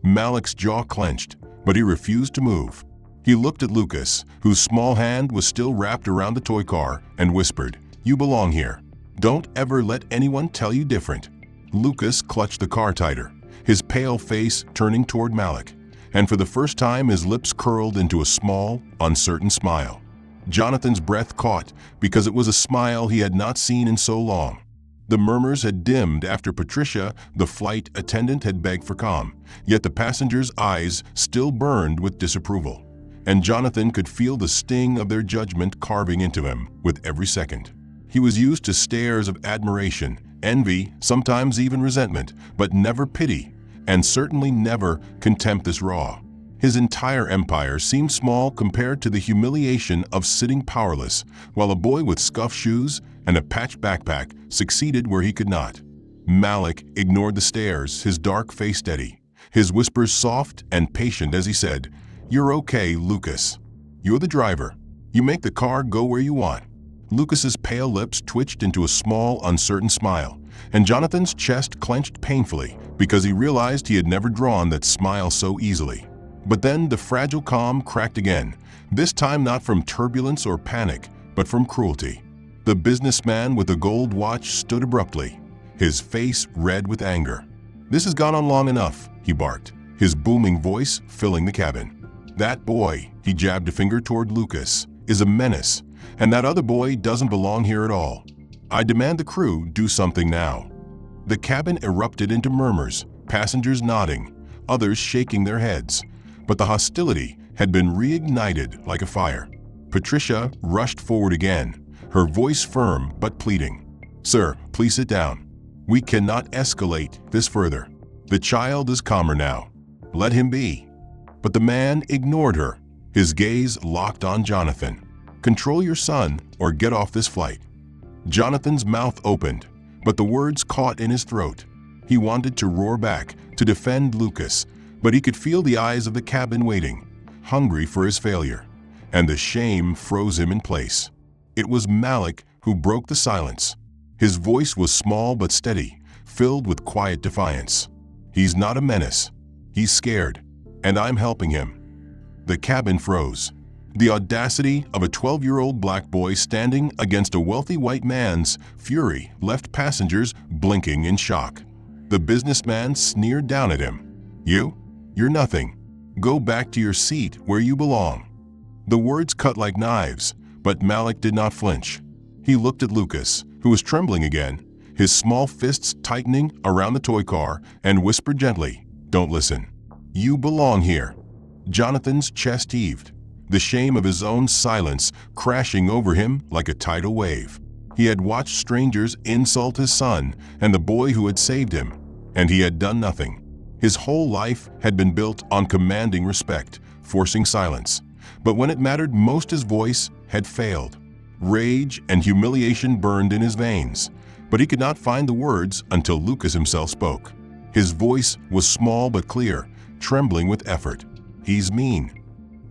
Malik's jaw clenched, but he refused to move. He looked at Lucas, whose small hand was still wrapped around the toy car, and whispered, "You belong here. Don't ever let anyone tell you different." Lucas clutched the car tighter, his pale face turning toward Malik, and for the first time his lips curled into a small, uncertain smile. Jonathan's breath caught because it was a smile he had not seen in so long. The murmurs had dimmed after Patricia, the flight attendant, had begged for calm, yet the passengers' eyes still burned with disapproval. and Jonathan could feel the sting of their judgment carving into him with every second. He was used to stares of admiration, envy, sometimes even resentment, but never pity, and certainly never contempt this raw. His entire empire seemed small compared to the humiliation of sitting powerless, while a boy with scuffed shoes and a patched backpack succeeded where he could not. Malik ignored the stares, his dark face steady, his whispers soft and patient as he said, "You're okay, Lucas. You're the driver. You make the car go where you want." Lucas's pale lips twitched into a small, uncertain smile, and Jonathan's chest clenched painfully because he realized he had never drawn that smile so easily. But then the fragile calm cracked again, this time not from turbulence or panic, but from cruelty. The businessman with the gold watch stood abruptly, his face red with anger. "This has gone on long enough," he barked, his booming voice filling the cabin. "That boy," he jabbed a finger toward Lucas, "is a menace, and that other boy doesn't belong here at all. I demand the crew do something now." The cabin erupted into murmurs, passengers nodding, others shaking their heads, but the hostility had been reignited like a fire. Patricia rushed forward again, her voice firm but pleading. "Sir, please sit down. We cannot escalate this further. The child is calmer now. Let him be." But the man ignored her, his gaze locked on Jonathan. "Control your son or get off this flight." Jonathan's mouth opened, but the words caught in his throat. He wanted to roar back, to defend Lucas, but he could feel the eyes of the cabin waiting, hungry for his failure, and the shame froze him in place. It was Malik who broke the silence. His voice was small but steady, filled with quiet defiance. "He's not a menace. He's scared, and I'm helping him." The cabin froze. The audacity of a 12-year-old black boy standing against a wealthy white man's fury left passengers blinking in shock. The businessman sneered down at him. You're nothing. Go back to your seat where you belong." The words cut like knives, but Malik did not flinch. He looked at Lucas, who was trembling again, his small fists tightening around the toy car, and whispered gently, "Don't listen. You belong here." Jonathan's chest heaved, the shame of his own silence crashing over him like a tidal wave. He had watched strangers insult his son and the boy who had saved him, and he had done nothing. His whole life had been built on commanding respect, forcing silence. But when it mattered most, his voice had failed. Rage and humiliation burned in his veins, but he could not find the words until Lucas himself spoke. His voice was small but clear, trembling with effort. "He's mean."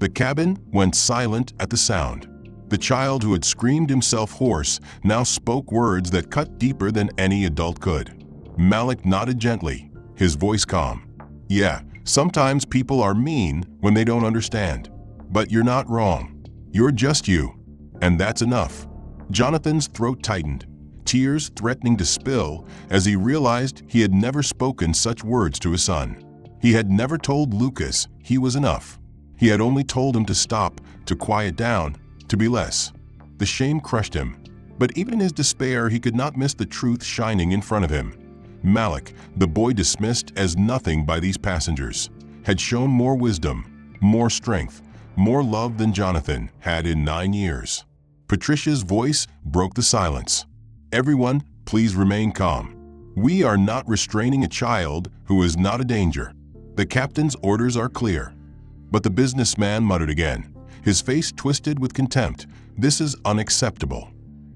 The cabin went silent at the sound. The child who had screamed himself hoarse now spoke words that cut deeper than any adult could. Malik nodded gently, his voice calm. "Yeah, sometimes people are mean when they don't understand. But you're not wrong. You're just you. And that's enough." Jonathan's throat tightened, tears threatening to spill as he realized he had never spoken such words to his son. He had never told Lucas he was enough. He had only told him to stop, to quiet down, to be less. The shame crushed him, but even in his despair he could not miss the truth shining in front of him. Malik, the boy dismissed as nothing by these passengers, had shown more wisdom, more strength, more love than Jonathan had in 9 years. Patricia's voice broke the silence. "Everyone, please remain calm. We are not restraining a child who is not a danger. The captain's orders are clear." But the businessman muttered again, his face twisted with contempt. "This is unacceptable."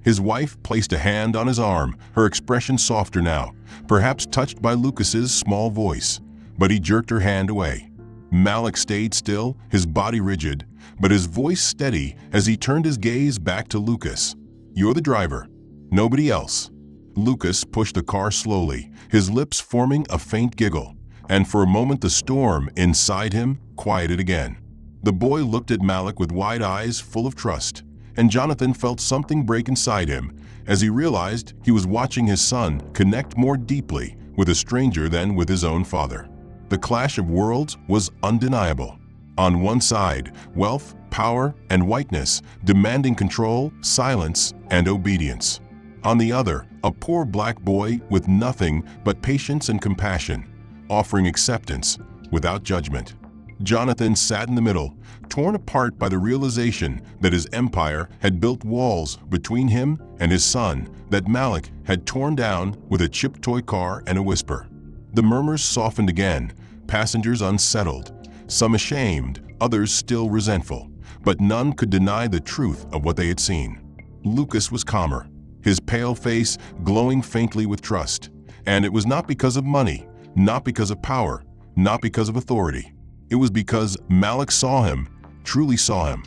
His wife placed a hand on his arm, her expression softer now, perhaps touched by Lucas's small voice, but he jerked her hand away. Malik stayed still, his body rigid, but his voice steady as he turned his gaze back to Lucas. "You're the driver, nobody else." Lucas pushed the car slowly, his lips forming a faint giggle, and for a moment the storm inside him quieted again. The boy looked at Malik with wide eyes full of trust, and Jonathan felt something break inside him as he realized he was watching his son connect more deeply with a stranger than with his own father. The clash of worlds was undeniable. On one side, wealth, power, and whiteness demanding control, silence, and obedience. On the other, a poor black boy with nothing but patience and compassion, offering acceptance without judgment. Jonathan sat in the middle, torn apart by the realization that his empire had built walls between him and his son that Malik had torn down with a chipped toy car and a whisper. The murmurs softened again, passengers unsettled, some ashamed, others still resentful, but none could deny the truth of what they had seen. Lucas was calmer, his pale face glowing faintly with trust, and it was not because of money, not because of power, not because of authority. It was because Malik saw him, truly saw him.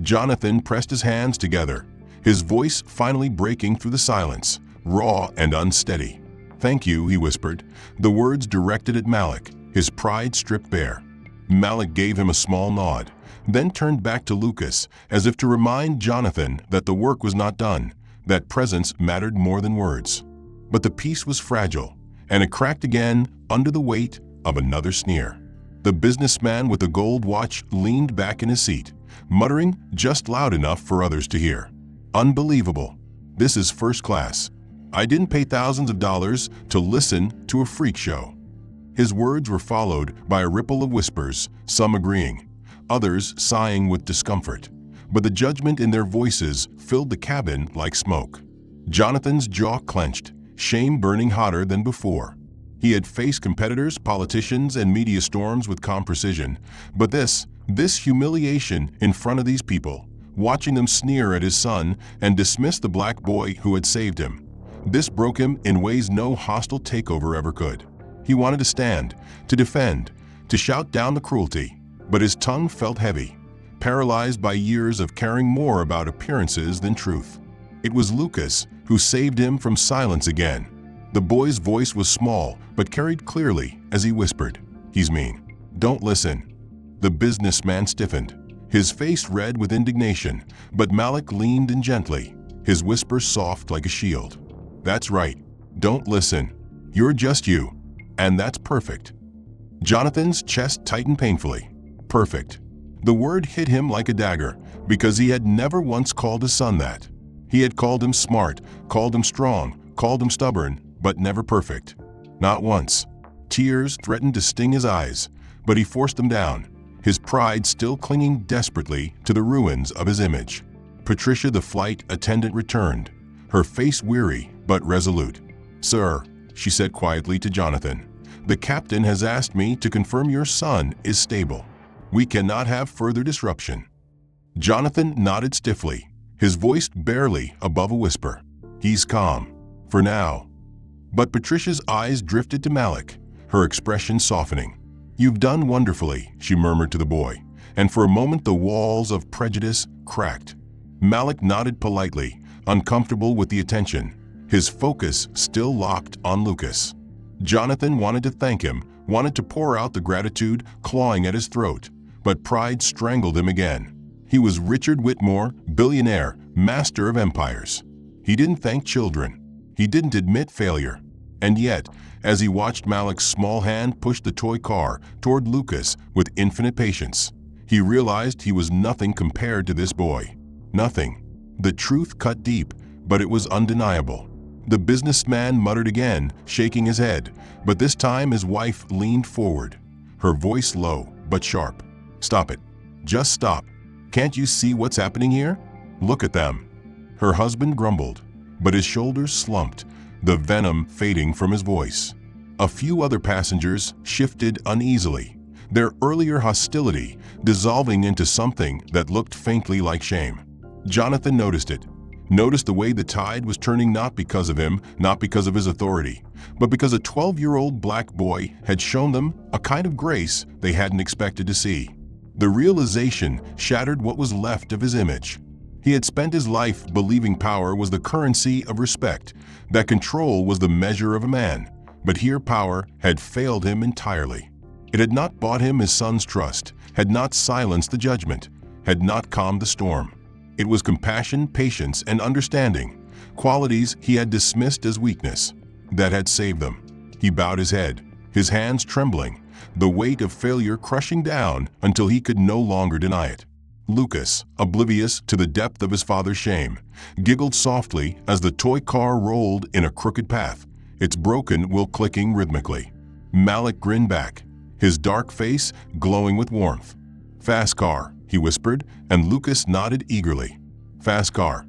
Jonathan pressed his hands together, his voice finally breaking through the silence, raw and unsteady. "Thank you," he whispered, the words directed at Malik, his pride stripped bare. Malik gave him a small nod, then turned back to Lucas as if to remind Jonathan that the work was not done, that presence mattered more than words. But the peace was fragile, and it cracked again under the weight of another sneer. The businessman with the gold watch leaned back in his seat, muttering just loud enough for others to hear. "Unbelievable. This is first class. I didn't pay thousands of dollars to listen to a freak show." His words were followed by a ripple of whispers, some agreeing, others sighing with discomfort, but the judgment in their voices filled the cabin like smoke. Jonathan's jaw clenched, shame burning hotter than before. He had faced competitors, politicians, and media storms with calm precision, but this humiliation in front of these people, watching them sneer at his son and dismiss the black boy who had saved him, this broke him in ways no hostile takeover ever could. He wanted to stand, to defend, to shout down the cruelty, but his tongue felt heavy, paralyzed by years of caring more about appearances than truth. It was Lucas who saved him from silence again. The boy's voice was small, but carried clearly as he whispered, "He's mean. Don't listen." The businessman stiffened, his face red with indignation, but Malik leaned in gently, his whisper soft like a shield. "That's right. Don't listen. You're just you. And that's perfect." Jonathan's chest tightened painfully. Perfect. The word hit him like a dagger, because he had never once called his son that. He had called him smart, called him strong, called him stubborn, but never perfect. Not once. Tears threatened to sting his eyes, but he forced them down, his pride still clinging desperately to the ruins of his image. Patricia, the flight attendant, returned, her face weary but resolute. "Sir," she said quietly to Jonathan, "the captain has asked me to confirm your son is stable. We cannot have further disruption." Jonathan nodded stiffly, his voice barely above a whisper. "He's calm. For now." But Patricia's eyes drifted to Malik, her expression softening. "You've done wonderfully," she murmured to the boy, and for a moment the walls of prejudice cracked. Malik nodded politely, uncomfortable with the attention, his focus still locked on Lucas. Jonathan wanted to thank him, wanted to pour out the gratitude clawing at his throat, but pride strangled him again. He was Richard Whitmore, billionaire, master of empires. He didn't thank children. He didn't admit failure. And yet, as he watched Malik's small hand push the toy car toward Lucas with infinite patience, he realized he was nothing compared to this boy. Nothing. The truth cut deep, but it was undeniable. The businessman muttered again, shaking his head, but this time his wife leaned forward, her voice low but sharp. "Stop it. Just stop. Can't you see what's happening here? Look at them." Her husband grumbled, but his shoulders slumped, the venom fading from his voice. A few other passengers shifted uneasily, their earlier hostility dissolving into something that looked faintly like shame. Jonathan noticed it, noticed the way the tide was turning, not because of him, not because of his authority, but because a 12-year-old black boy had shown them a kind of grace they hadn't expected to see. The realization shattered what was left of his image. He had spent his life believing power was the currency of respect, that control was the measure of a man, but here power had failed him entirely. It had not bought him his son's trust, had not silenced the judgment, had not calmed the storm. It was compassion, patience, and understanding, qualities he had dismissed as weakness, that had saved them. He bowed his head, his hands trembling, the weight of failure crushing down until he could no longer deny it. Lucas, oblivious to the depth of his father's shame, giggled softly as the toy car rolled in a crooked path, its broken wheel clicking rhythmically. Malik grinned back, his dark face glowing with warmth. "Fast car," he whispered, and Lucas nodded eagerly. Fast car.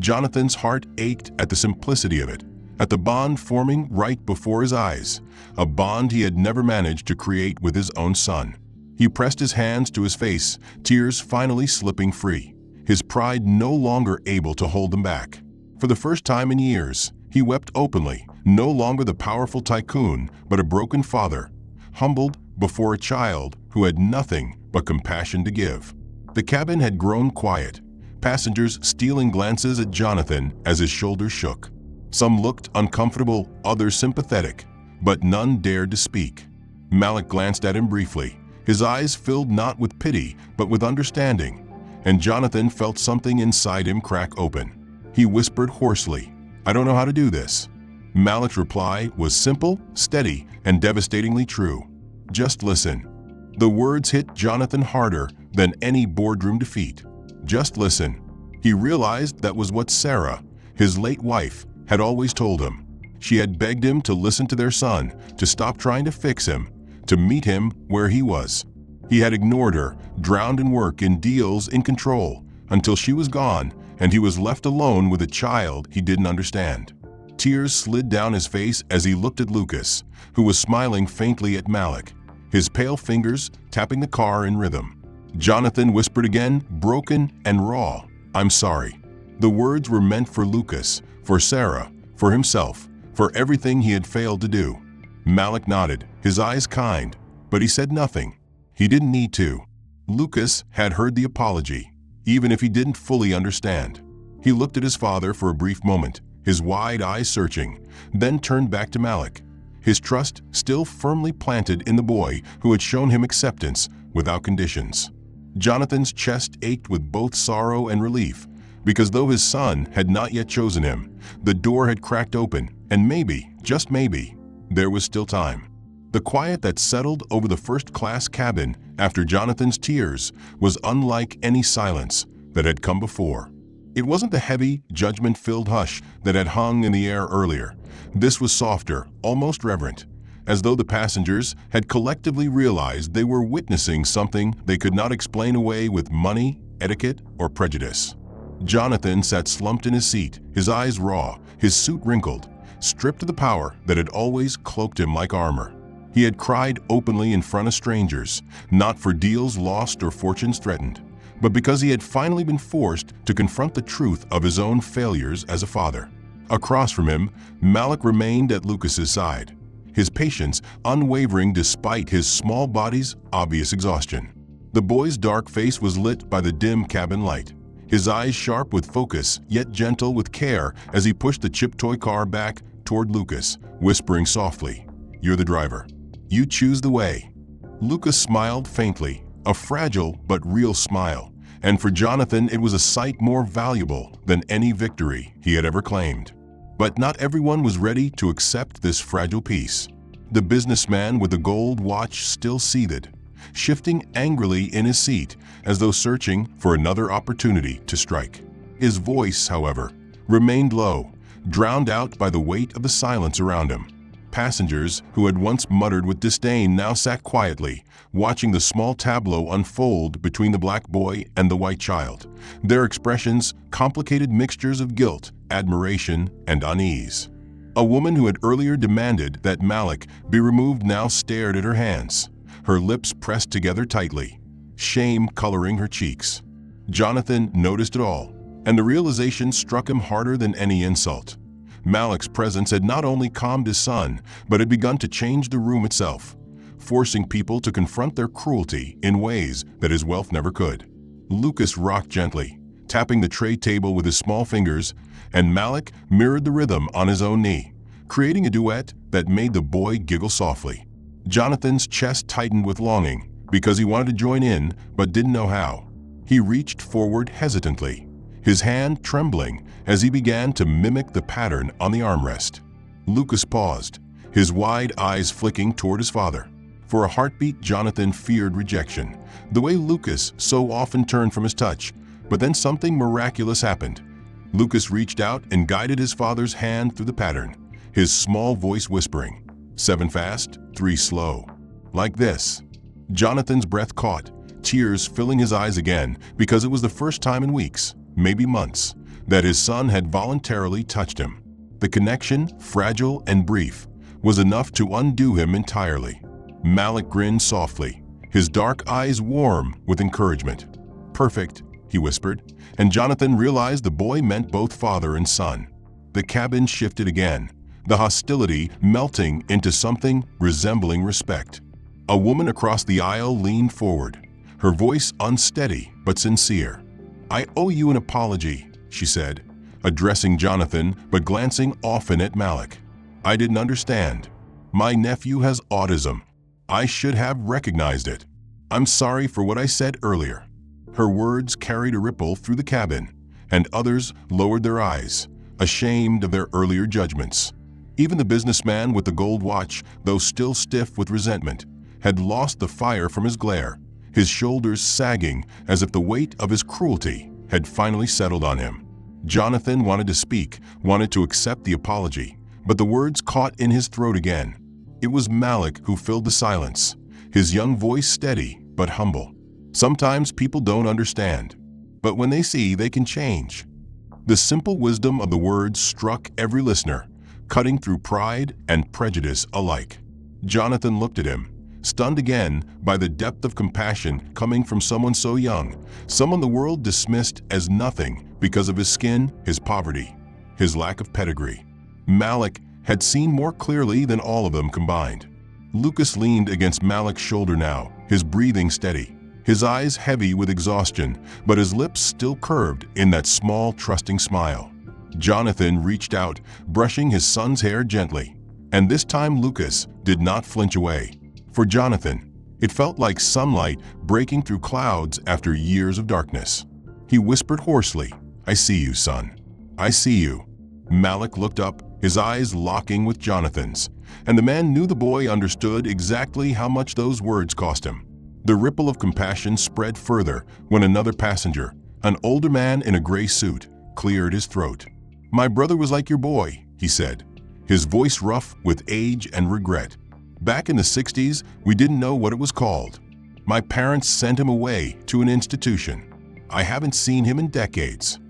Jonathan's heart ached at the simplicity of it, at the bond forming right before his eyes, a bond he had never managed to create with his own son. He pressed his hands to his face, tears finally slipping free, his pride no longer able to hold them back. For the first time in years, he wept openly, no longer the powerful tycoon, but a broken father, humbled before a child who had nothing but compassion to give. The cabin had grown quiet, passengers stealing glances at Jonathan as his shoulders shook. Some looked uncomfortable, others sympathetic, but none dared to speak. Malik glanced at him briefly, his eyes filled not with pity but with understanding, and Jonathan felt something inside him crack open. He whispered hoarsely, "I don't know how to do this." Malik's reply was simple, steady, and devastatingly true. "Just listen." The words hit Jonathan harder than any boardroom defeat. Just listen. He realized that was what Sarah, his late wife, had always told him. She had begged him to listen to their son, to stop trying to fix him, to meet him where he was. He had ignored her, drowned in work, in deals, in control, until she was gone and he was left alone with a child he didn't understand. Tears slid down his face as he looked at Lucas, who was smiling faintly at Malik, his pale fingers tapping the car in rhythm. Jonathan whispered again, broken and raw, "I'm sorry." The words were meant for Lucas, for Sarah, for himself, for everything he had failed to do. Malik nodded, his eyes kind, but he said nothing. He didn't need to. Lucas had heard the apology, even if he didn't fully understand. He looked at his father for a brief moment, his wide eyes searching, then turned back to Malik, his trust still firmly planted in the boy who had shown him acceptance without conditions. Jonathan's chest ached with both sorrow and relief, because though his son had not yet chosen him, the door had cracked open, and maybe, just maybe, there was still time. The quiet that settled over the first-class cabin after Jonathan's tears was unlike any silence that had come before. It wasn't the heavy, judgment-filled hush that had hung in the air earlier. This was softer, almost reverent, as though the passengers had collectively realized they were witnessing something they could not explain away with money, etiquette, or prejudice. Jonathan sat slumped in his seat, his eyes raw, his suit wrinkled, stripped of the power that had always cloaked him like armor. He had cried openly in front of strangers, not for deals lost or fortunes threatened, but because he had finally been forced to confront the truth of his own failures as a father. Across from him, Malik remained at Lucas's side, his patience unwavering despite his small body's obvious exhaustion. The boy's dark face was lit by the dim cabin light, his eyes sharp with focus, yet gentle with care as he pushed the chip toy car back toward Lucas, whispering softly, "You're the driver. You choose the way." Lucas smiled faintly, a fragile but real smile, and for Jonathan it was a sight more valuable than any victory he had ever claimed. But not everyone was ready to accept this fragile peace. The businessman with the gold watch still seethed, shifting angrily in his seat as though searching for another opportunity to strike. His voice, however, remained low, drowned out by the weight of the silence around him. Passengers who had once muttered with disdain now sat quietly, watching the small tableau unfold between the black boy and the white child, their expressions complicated mixtures of guilt, admiration, and unease. A woman who had earlier demanded that Malik be removed now stared at her hands, her lips pressed together tightly, shame coloring her cheeks. Jonathan noticed it all, and the realization struck him harder than any insult. Malik's presence had not only calmed his son, but had begun to change the room itself, forcing people to confront their cruelty in ways that his wealth never could. Lucas rocked gently, tapping the tray table with his small fingers, and Malik mirrored the rhythm on his own knee, creating a duet that made the boy giggle softly. Jonathan's chest tightened with longing because he wanted to join in but didn't know how. He reached forward hesitantly, his hand trembling as he began to mimic the pattern on the armrest. Lucas paused, his wide eyes flicking toward his father. For a heartbeat, Jonathan feared rejection, the way Lucas so often turned from his touch, but then something miraculous happened. Lucas reached out and guided his father's hand through the pattern, his small voice whispering, 7 fast, 3 slow. Like this. Jonathan's breath caught, tears filling his eyes again because it was the first time in weeks, maybe months, that his son had voluntarily touched him. The connection, fragile and brief, was enough to undo him entirely. Malik grinned softly, his dark eyes warm with encouragement. "Perfect," he whispered, and Jonathan realized the boy meant both father and son. The cabin shifted again, the hostility melting into something resembling respect. A woman across the aisle leaned forward, her voice unsteady but sincere. "I owe you an apology," she said, addressing Jonathan but glancing often at Malik. "I didn't understand. My nephew has autism. I should have recognized it. I'm sorry for what I said earlier." Her words carried a ripple through the cabin, and others lowered their eyes, ashamed of their earlier judgments. Even the businessman with the gold watch, though still stiff with resentment, had lost the fire from his glare, his shoulders sagging as if the weight of his cruelty had finally settled on him. Jonathan wanted to speak, wanted to accept the apology, but the words caught in his throat again. It was Malik who filled the silence, his young voice steady but humble. "Sometimes people don't understand, but when they see, they can change." The simple wisdom of the words struck every listener, cutting through pride and prejudice alike. Jonathan looked at him, stunned again by the depth of compassion coming from someone so young, someone the world dismissed as nothing because of his skin, his poverty, his lack of pedigree. Malik had seen more clearly than all of them combined. Lucas leaned against Malik's shoulder now, his breathing steady, his eyes heavy with exhaustion, but his lips still curved in that small, trusting smile. Jonathan reached out, brushing his son's hair gently, and this time Lucas did not flinch away. For Jonathan, it felt like sunlight breaking through clouds after years of darkness. He whispered hoarsely, "I see you, son. I see you." Malik looked up, his eyes locking with Jonathan's, and the man knew the boy understood exactly how much those words cost him. The ripple of compassion spread further when another passenger, an older man in a gray suit, cleared his throat. "My brother was like your boy," he said, his voice rough with age and regret. "Back in the 60s, we didn't know what it was called. My parents sent him away to an institution. I haven't seen him in decades."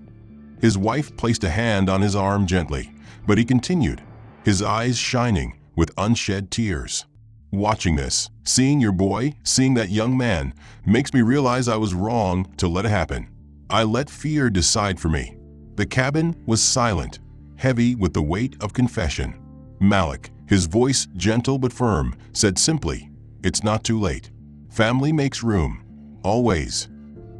His wife placed a hand on his arm gently, but he continued, his eyes shining with unshed tears. "Watching this, seeing your boy, seeing that young man, makes me realize I was wrong to let it happen. I let fear decide for me." The cabin was silent, heavy with the weight of confession. Malik, his voice gentle but firm, said simply, "It's not too late. Family makes room. Always."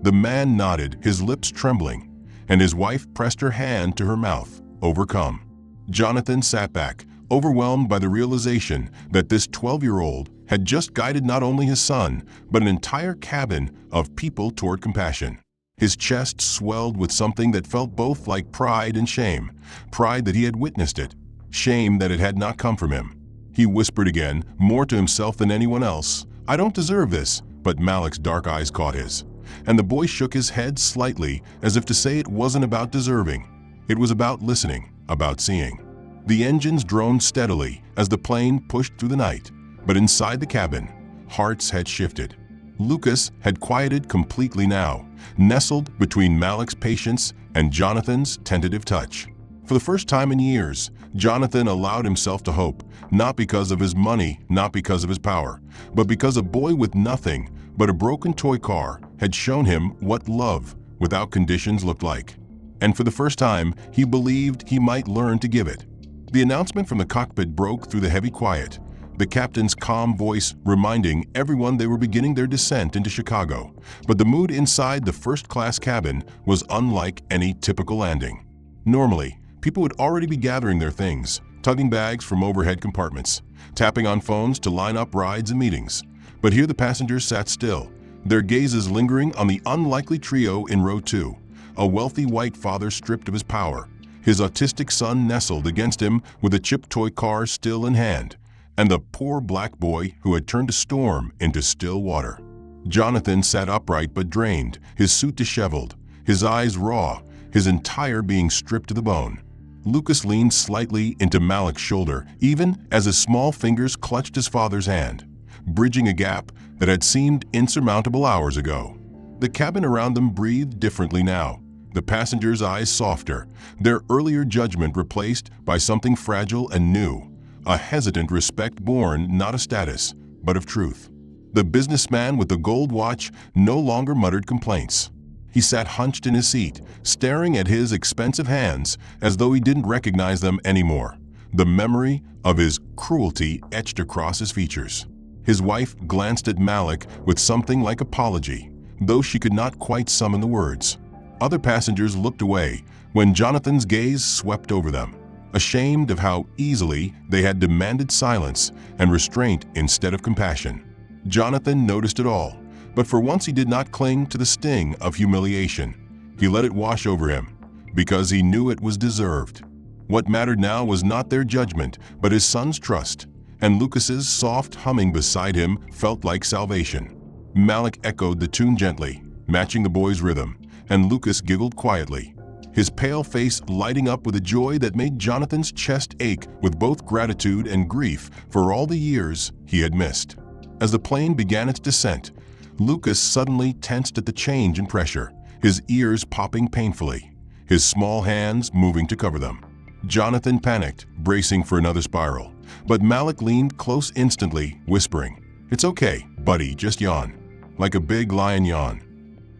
The man nodded, his lips trembling, and his wife pressed her hand to her mouth, overcome. Jonathan sat back, overwhelmed by the realization that this 12-year-old had just guided not only his son, but an entire cabin of people toward compassion. His chest swelled with something that felt both like pride and shame, pride that he had witnessed it, shame that it had not come from him. He whispered again, more to himself than anyone else, "I don't deserve this," but Malik's dark eyes caught his, and the boy shook his head slightly as if to say it wasn't about deserving. It was about listening, about seeing. The engines droned steadily as the plane pushed through the night, but inside the cabin, hearts had shifted. Lucas had quieted completely now, nestled between Malik's patience and Jonathan's tentative touch. For the first time in years, Jonathan allowed himself to hope, not because of his money, not because of his power, but because a boy with nothing but a broken toy car had shown him what love without conditions looked like. And for the first time, he believed he might learn to give it. The announcement from the cockpit broke through the heavy quiet, the captain's calm voice reminding everyone they were beginning their descent into Chicago. But the mood inside the first-class cabin was unlike any typical landing. Normally, people would already be gathering their things, tugging bags from overhead compartments, tapping on phones to line up rides and meetings. But here the passengers sat still, their gazes lingering on the unlikely trio in row 2, a wealthy white father stripped of his power, his autistic son nestled against him with a chipped toy car still in hand, and the poor black boy who had turned a storm into still water. Jonathan sat upright but drained, his suit disheveled, his eyes raw, his entire being stripped to the bone. Lucas leaned slightly into Malik's shoulder, even as his small fingers clutched his father's hand. bridging a gap that had seemed insurmountable hours ago. The cabin around them breathed differently now, the passengers' eyes softer, their earlier judgment replaced by something fragile and new, a hesitant respect born not of status, but of truth. The businessman with the gold watch no longer muttered complaints. He sat hunched in his seat, staring at his expensive hands as though he didn't recognize them anymore, the memory of his cruelty etched across his features. His wife glanced at Malik with something like apology, though she could not quite summon the words. Other passengers looked away when Jonathan's gaze swept over them, ashamed of how easily they had demanded silence and restraint instead of compassion. Jonathan noticed it all, but for once he did not cling to the sting of humiliation. He let it wash over him, because he knew it was deserved. What mattered now was not their judgment, but his son's trust, and Lucas's soft humming beside him felt like salvation. Malik echoed the tune gently, matching the boy's rhythm, and Lucas giggled quietly, his pale face lighting up with a joy that made Jonathan's chest ache with both gratitude and grief for all the years he had missed. As the plane began its descent, Lucas suddenly tensed at the change in pressure, his ears popping painfully, his small hands moving to cover them. Jonathan panicked, bracing for another spiral, but Malik leaned close instantly, whispering, "It's okay, buddy, just yawn." Like a big lion yawn.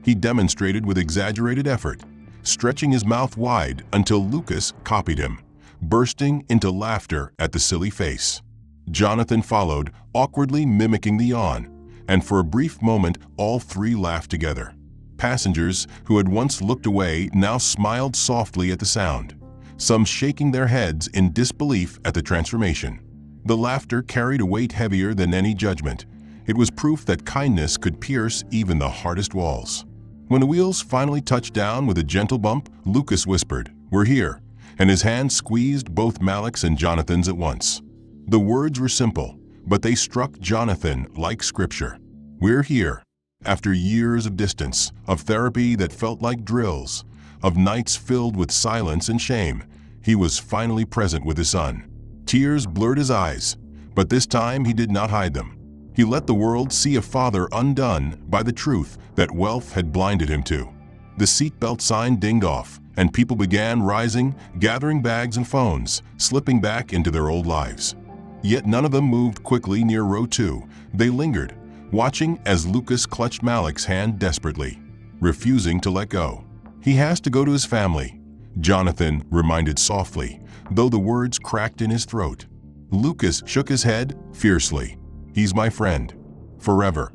He demonstrated with exaggerated effort, stretching his mouth wide until Lucas copied him, bursting into laughter at the silly face. Jonathan followed, awkwardly mimicking the yawn, and for a brief moment all three laughed together. Passengers who had once looked away now smiled softly at the sound, some shaking their heads in disbelief at the transformation. The laughter carried a weight heavier than any judgment. It was proof that kindness could pierce even the hardest walls. When the wheels finally touched down with a gentle bump, Lucas whispered, "We're here," and his hand squeezed both Malik's and Jonathan's at once. The words were simple, but they struck Jonathan like scripture. We're here. After years of distance, of therapy that felt like drills, of nights filled with silence and shame, he was finally present with his son. Tears blurred his eyes, but this time he did not hide them. He let the world see a father undone by the truth that wealth had blinded him to. The seatbelt sign dinged off, and people began rising, gathering bags and phones, slipping back into their old lives. Yet none of them moved quickly near row 2. They lingered, watching as Lucas clutched Malik's hand desperately, refusing to let go. "He has to go to his family," Jonathan reminded softly, though the words cracked in his throat. Lucas shook his head fiercely. "He's my friend. Forever."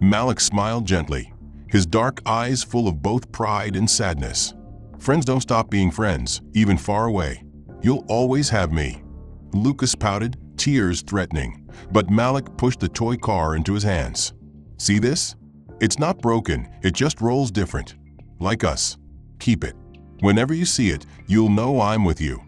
Malik smiled gently, his dark eyes full of both pride and sadness. "Friends don't stop being friends, even far away. You'll always have me." Lucas pouted, tears threatening, but Malik pushed the toy car into his hands. "See this? It's not broken, it just rolls different. Like us. Keep it. Whenever you see it, you'll know I'm with you."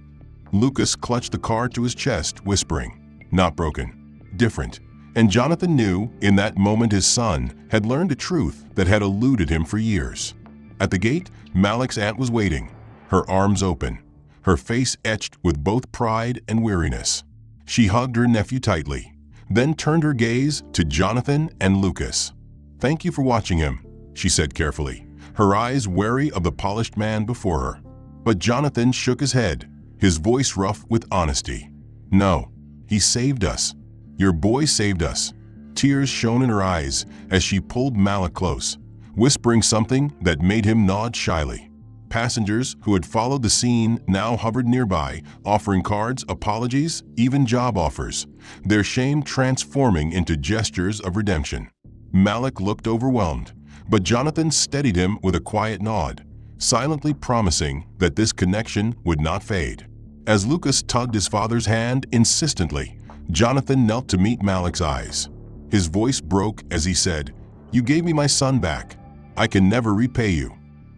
Lucas clutched the car to his chest, whispering, "Not broken. Different." And Jonathan knew, in that moment his son had learned a truth that had eluded him for years. At the gate, Malik's aunt was waiting, her arms open, her face etched with both pride and weariness. She hugged her nephew tightly, then turned her gaze to Jonathan and Lucas. "Thank you for watching him," she said carefully, her eyes wary of the polished man before her. But Jonathan shook his head, his voice rough with honesty. "No, he saved us. Your boy saved us." Tears shone in her eyes as she pulled Malik close, whispering something that made him nod shyly. Passengers who had followed the scene now hovered nearby, offering cards, apologies, even job offers, their shame transforming into gestures of redemption. Malik looked overwhelmed, but Jonathan steadied him with a quiet nod, silently promising that this connection would not fade. As Lucas tugged his father's hand insistently, Jonathan knelt to meet Malik's eyes. His voice broke as he said, "You gave me my son back. I can never repay you."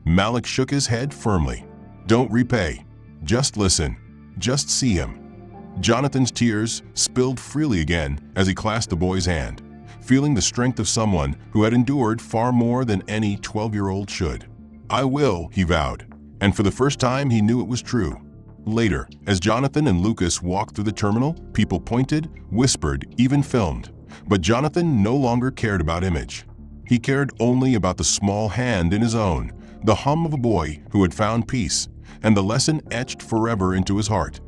Malik shook his head firmly. "Don't repay. Just listen. Just see him." Jonathan's tears spilled freely again as he clasped the boy's hand, feeling the strength of someone who had endured far more than any 12-year-old should. "I will," he vowed, and for the first time he knew it was true. Later, as Jonathan and Lucas walked through the terminal, people pointed, whispered, even filmed. But Jonathan no longer cared about image. He cared only about the small hand in his own, the hum of a boy who had found peace, and the lesson etched forever into his heart.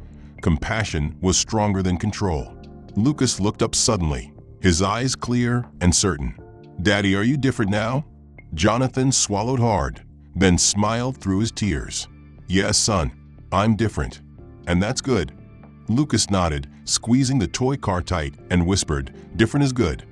Compassion was stronger than control. Lucas looked up suddenly, his eyes clear and certain. "Daddy, are you different now?" Jonathan swallowed hard, then smiled through his tears. "Yes, son, I'm different. And that's good." Lucas nodded, squeezing the toy car tight, and whispered, "Different is good."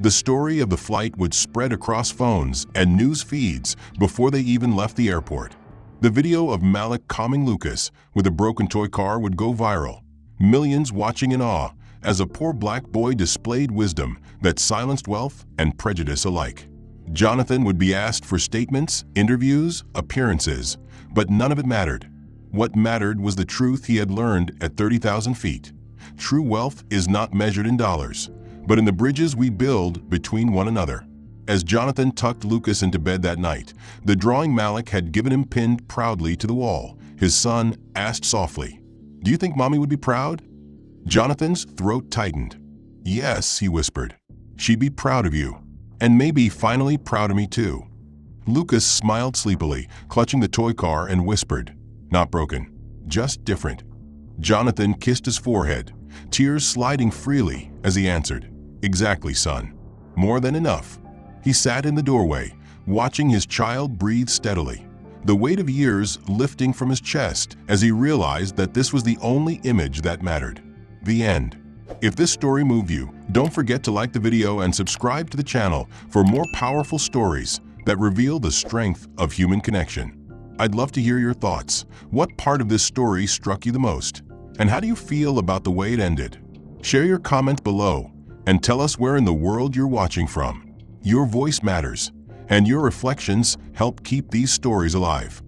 The story of the flight would spread across phones and news feeds before they even left the airport. The video of Malik calming Lucas with a broken toy car would go viral, millions watching in awe as a poor black boy displayed wisdom that silenced wealth and prejudice alike. Jonathan would be asked for statements, interviews, appearances, but none of it mattered. What mattered was the truth he had learned at 30,000 feet. True wealth is not measured in dollars, but in the bridges we build between one another. As Jonathan tucked Lucas into bed that night, the drawing Malik had given him pinned proudly to the wall, his son asked softly, "Do you think Mommy would be proud?" Jonathan's throat tightened. "Yes," he whispered. "She'd be proud of you. And maybe finally proud of me too." Lucas smiled sleepily, clutching the toy car, and whispered, "Not broken, just different." Jonathan kissed his forehead, tears sliding freely as he answered, "Exactly, son. More than enough." He sat in the doorway, watching his child breathe steadily, the weight of years lifting from his chest as he realized that this was the only image that mattered. The end. If this story moved you, don't forget to like the video and subscribe to the channel for more powerful stories that reveal the strength of human connection. I'd love to hear your thoughts. What part of this story struck you the most? And how do you feel about the way it ended? Share your comments below and tell us where in the world you're watching from. Your voice matters, and your reflections help keep these stories alive.